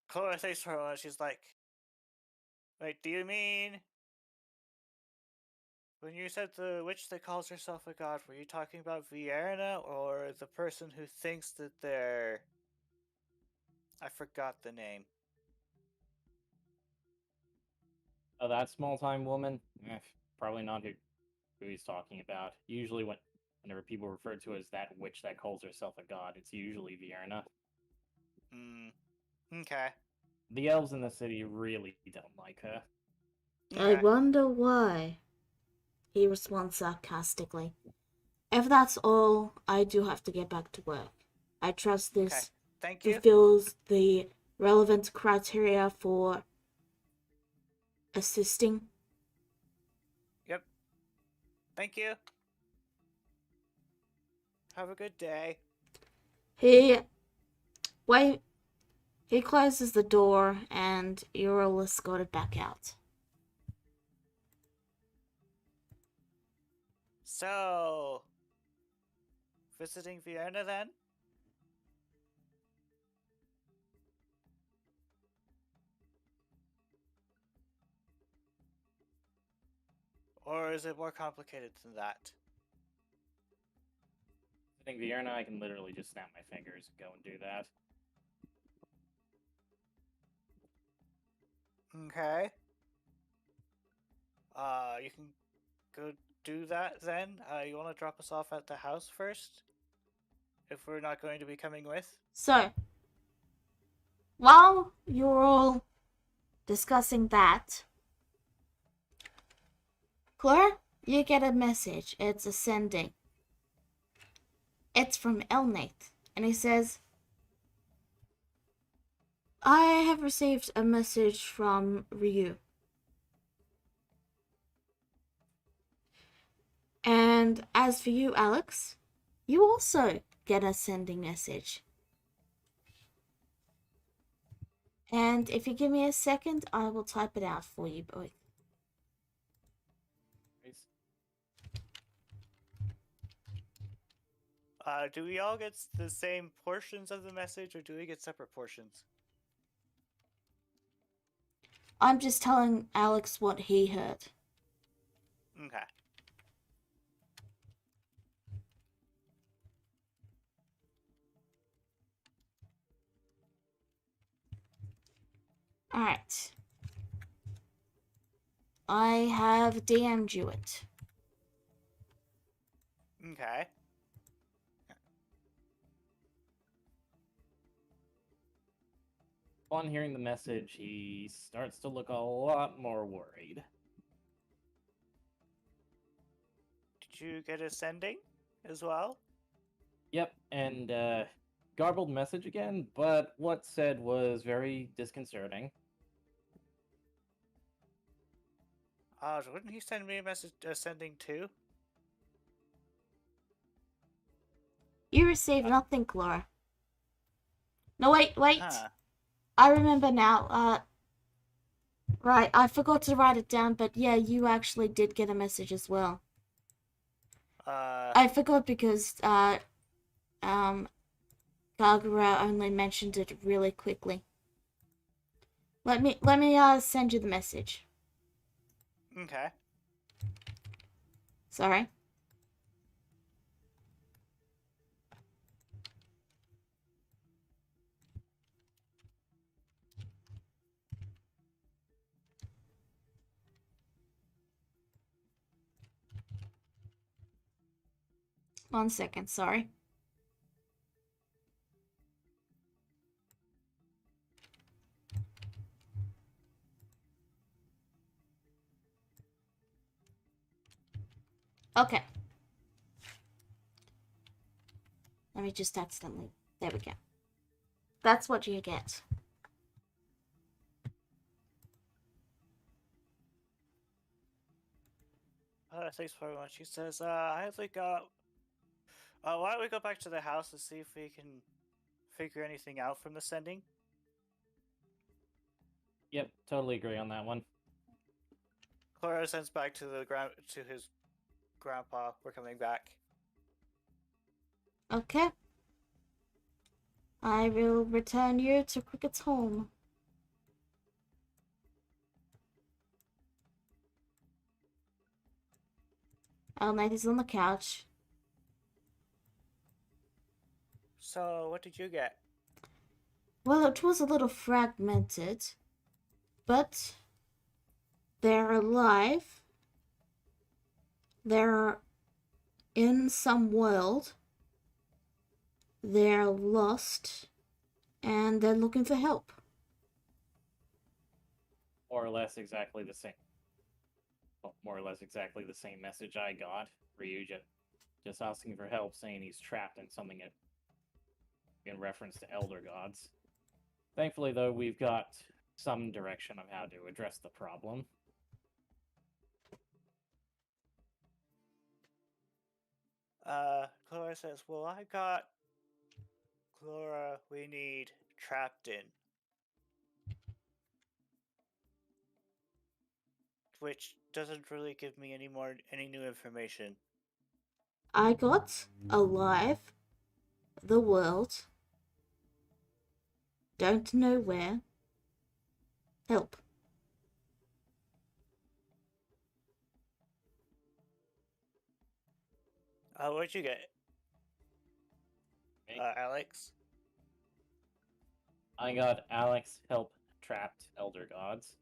Cora thinks for a moment, she's like, wait, do you mean... When you said the witch that calls herself a god, were you talking about Vienna or the person who thinks that they're... I forgot the name. Oh, that small-time woman? Probably not who he's talking about. Usually whenever people refer to as that witch that calls herself a god, it's usually Vienna. Okay. The elves in the city really don't like her. I wonder why, he responds sarcastically. If that's all, I do have to get back to work. I trust this Thank you. fulfills the relevant criteria for assisting. Yep. Thank you. Have a good day. He Wait, he closes the door and you're all escorted back out. So, visiting Vienna then? Or is it more complicated than that? I think Vierna, I can literally just snap my fingers and go and do that. Okay. You can go do that then. You want to drop us off at the house first? If we're not going to be coming with? So, while you're all discussing that, Claire, you get a message. It's ascending. It's from Elnate, and he says, I have received a message from Ryu. And as for you, Alex, you also get a sending message. And if you give me a second, I will type it out for you both. Do we all get the same portions of the message, or do we get separate portions? I'm just telling Alex what he heard. Okay. Alright. I have DM'd you it. Okay. Upon hearing the message, he starts to look a lot more worried. Did you get a sending as well? Yep, and garbled message again, but what said was very disconcerting. Wouldn't he send me a message sending too? You received nothing, Clara. No, wait. Huh. I remember now. Right, I forgot to write it down, but yeah, you actually did get a message as well. I forgot because, Kagura only mentioned it really quickly. Let me, send you the message. Okay. Sorry. One second, sorry. Okay. Let me just accidentally. There we go. That's what you get. Thanks very much. He says, I think, why don't we go back to the house and see if we can figure anything out from the sending? Yep, totally agree on that one. Clara sends back to his grandpa. We're coming back. Okay. I will return you to Cricket's home. Elnate is on the couch. So, what did you get? Well, it was a little fragmented, but they're alive. They're in some world. They're lost, and they're looking for help. More or less exactly the same. Well, more or less exactly the same message I got. Ryuja just asking for help, saying he's trapped in something in reference to elder gods. Thankfully, though, we've got some direction of how to address the problem. Clara says, well, I got Chlora, we need trapped in. Which doesn't really give me any new information. I got alive, the world, don't know where, help. What'd you get? Me? Alex? I got Alex help trapped elder gods.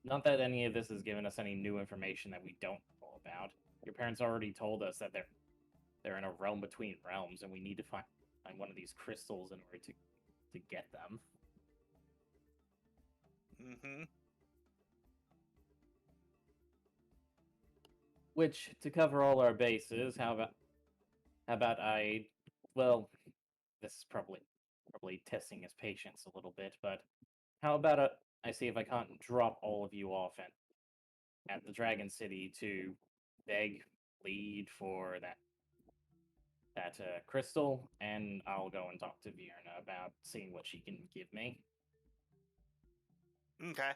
Not that any of this has given us any new information that we don't know about. Your parents already told us that they're in a realm between realms, and we need to find one of these crystals in order to get them. Which, to cover all our bases, how about well, this is probably testing his patience a little bit, but how about I see if I can't drop all of you off at the Dragon City to beg, plead for that crystal, and I'll go and talk to Vierna about seeing what she can give me. Okay.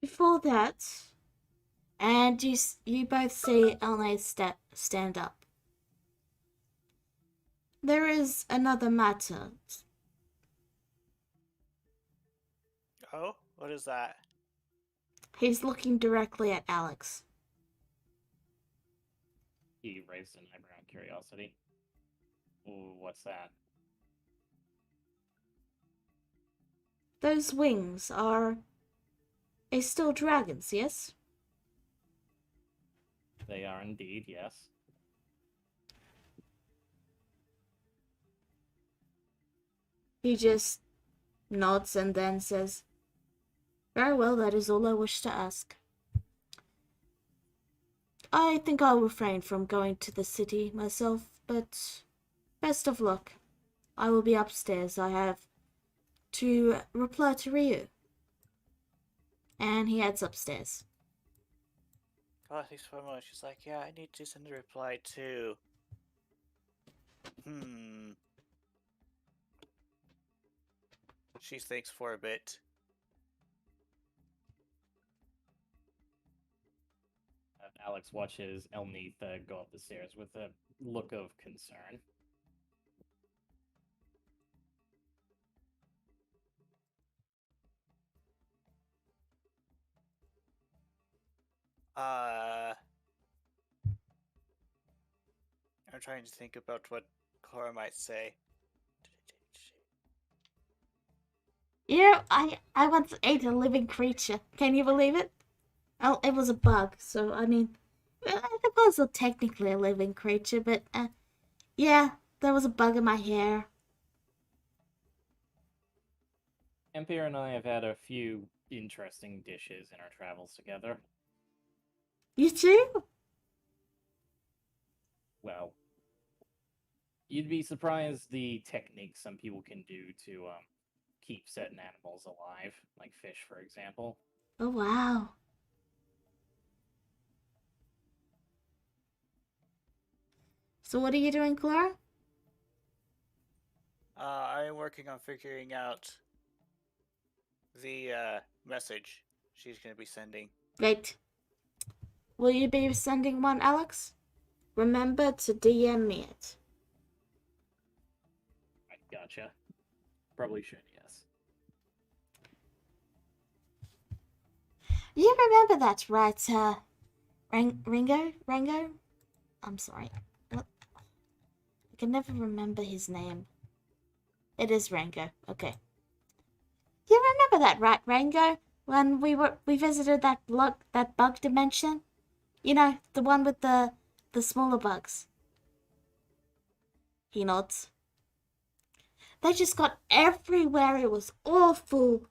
Before that, and you both see Elnay stand up. There is another matter. Oh, what is that? He's looking directly at Alex. He raised an eyebrow in curiosity. Ooh, what's that? Those wings are still dragons, yes? They are indeed, yes. He just nods and then says, "Very well, that is all I wish to ask. I think I'll refrain from going to the city myself, but best of luck. I will be upstairs. I have to reply to Ryu." And he heads upstairs. Oh, thanks so much. She's like, yeah, I need to send a reply too. She thinks for a bit. Alex watches Elneath go up the stairs with a look of concern. I'm trying to think about what Cora might say. I once ate a living creature. Can you believe it? Oh, it was a bug, so I mean, it was technically a living creature, but yeah, there was a bug in my hair. Empire and I have had a few interesting dishes in our travels together. You too? Well, you'd be surprised the techniques some people can do to keep certain animals alive, like fish, for example. Oh, wow. So what are you doing, Clara? I am working on figuring out the message she's going to be sending. Great. Will you be sending one, Alex? Remember to DM me it. I gotcha. Probably should, yes. You remember that, right, Rango? I'm sorry. What? I can never remember his name. It is Rango. Okay. You remember that, right, Rango? When we visited that bug dimension? You know, the one with the smaller bugs. He nods. They just got everywhere. It was awful.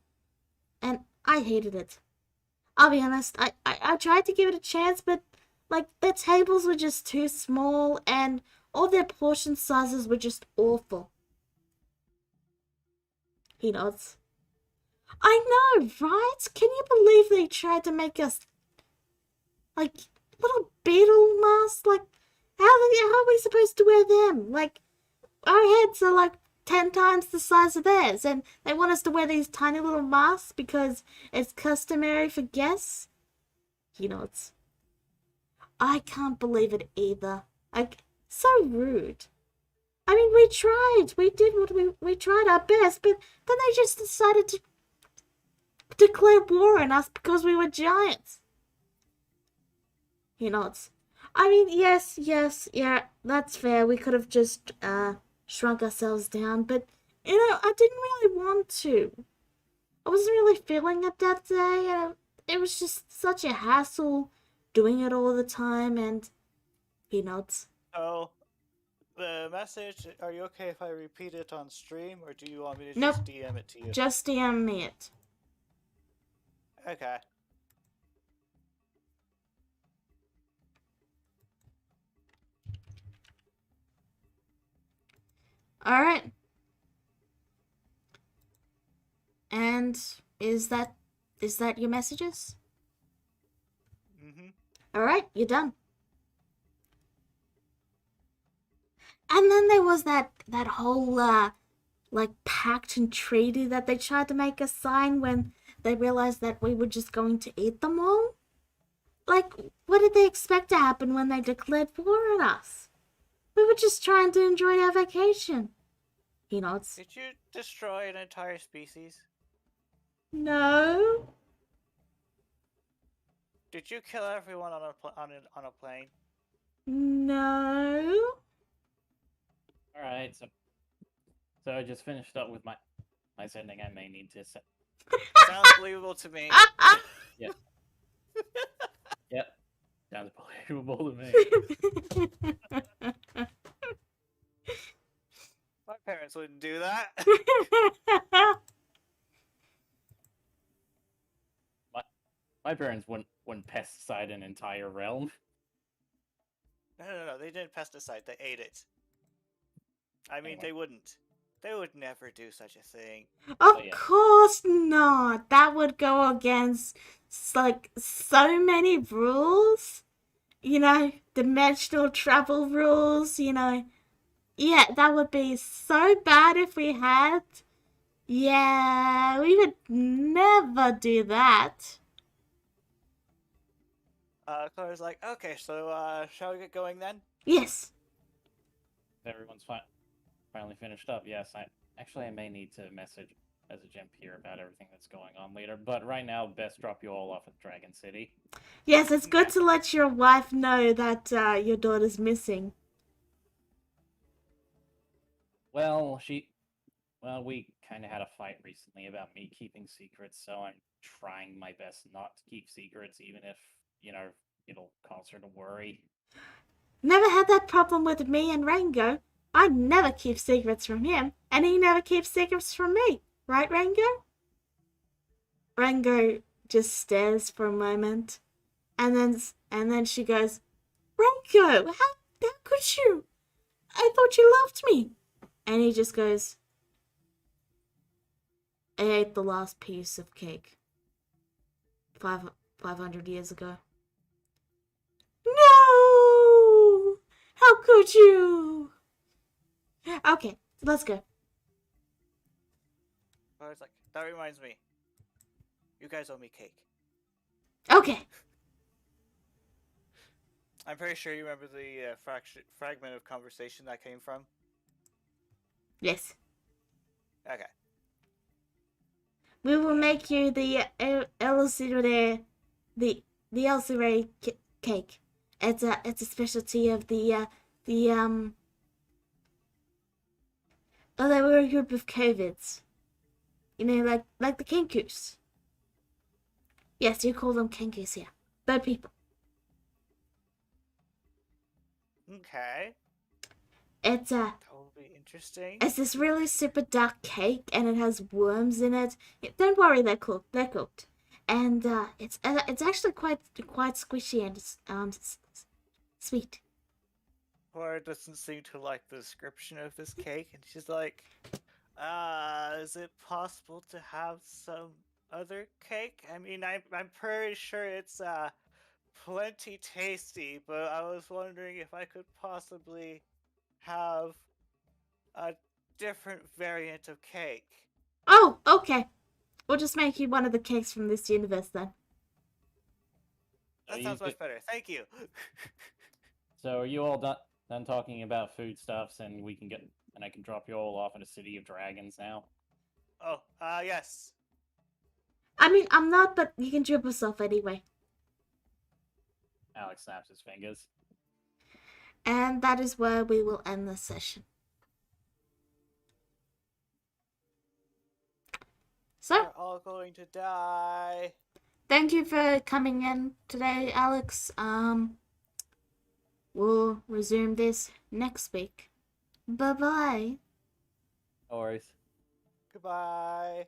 And I hated it. I'll be honest, I tried to give it a chance, but like their tables were just too small and all their portion sizes were just awful. He nods. I know, right? Can you believe they tried to make us like little beetle masks? Like, how are we supposed to wear them? Like, our heads are like 10 times the size of theirs, and they want us to wear these tiny little masks because it's customary for guests. You know, I can't believe it either. Like, so rude. I mean, we tried. We did what we tried our best, but then they just decided to declare war on us because we were giants. You know, I mean, yes, yeah, that's fair. We could have just shrunk ourselves down, but I didn't really want to. I wasn't really feeling it that day, and it was just such a hassle doing it all the time, and it's Oh, the message, are you okay if I repeat it on stream, or do you want me to nope, just DM it to you? just DM me it. Okay. All right. And is that your messages? Mm-hmm. All right, you're done. And then there was that whole like pact and treaty that they tried to make us sign when they realized that we were just going to eat them all. Like, what did they expect to happen when they declared war on us? We were just trying to enjoy our vacation. It's Did you destroy an entire species? no. Did you kill everyone on a plane? No. All right, so I just finished up with my sending. I may need to set. Sounds believable to me. Yep. Yep. Sounds believable to me. My parents wouldn't do that. My parents wouldn't pesticide an entire realm. No. They didn't pesticide. They ate it. I mean, Anyway. they wouldn't. They would never do such a thing. Of yeah. course not. That would go against like so many rules. Dimensional travel rules, Yeah, that would be so bad if we had. Yeah, we would never do that. Clara's like, okay, so, shall we get going then? Yes. Everyone's finally finished up. Yes, I may need to message as a Gem here about everything that's going on later. But right now, best drop you all off at Dragon City. Yes, it's good to let your wife know that your daughter's missing. Well, we kind of had a fight recently about me keeping secrets, so I'm trying my best not to keep secrets, even if, it'll cause her to worry. Never had that problem with me and Rango. I never keep secrets from him, and he never keeps secrets from me. Right, Rango? Rango just stares for a moment, and then she goes, Rango, how could you? I thought you loved me. And he just goes, I ate the last piece of cake 500 years ago. No! How could you? Okay, let's go. Clara's like, that reminds me. You guys owe me cake. Okay. I'm pretty sure you remember the fragment of conversation that came from. Yes. Okay. We will make you the Elcire, the Elcire cake. It's a specialty of the oh, they were a group of COVIDs. Like the Kenkus. Yes, you call them Kenkus here. Bird people. Okay. It's That will be interesting. It's this really super dark cake, and it has worms in it. Don't worry, they're cooked. They're cooked, and it's actually quite squishy and sweet. Clara doesn't seem to like the description of this cake, and she's like, is it possible to have some other cake? I mean, I'm pretty sure it's plenty tasty, but I was wondering if I could possibly have a different variant of cake. Oh, okay. We'll just make you one of the cakes from this universe then. Are That you sounds much better. Thank you. So are you all done talking about foodstuffs, and we can get and I can drop you all off in a city of dragons now? Oh, yes. I mean, I'm not, but you can drip us off anyway. Alex snaps his fingers. And that is where we will end this session. So, We're all going to die. thank you for coming in today, Alex. We'll resume this next week. Bye-bye. No worries. Goodbye.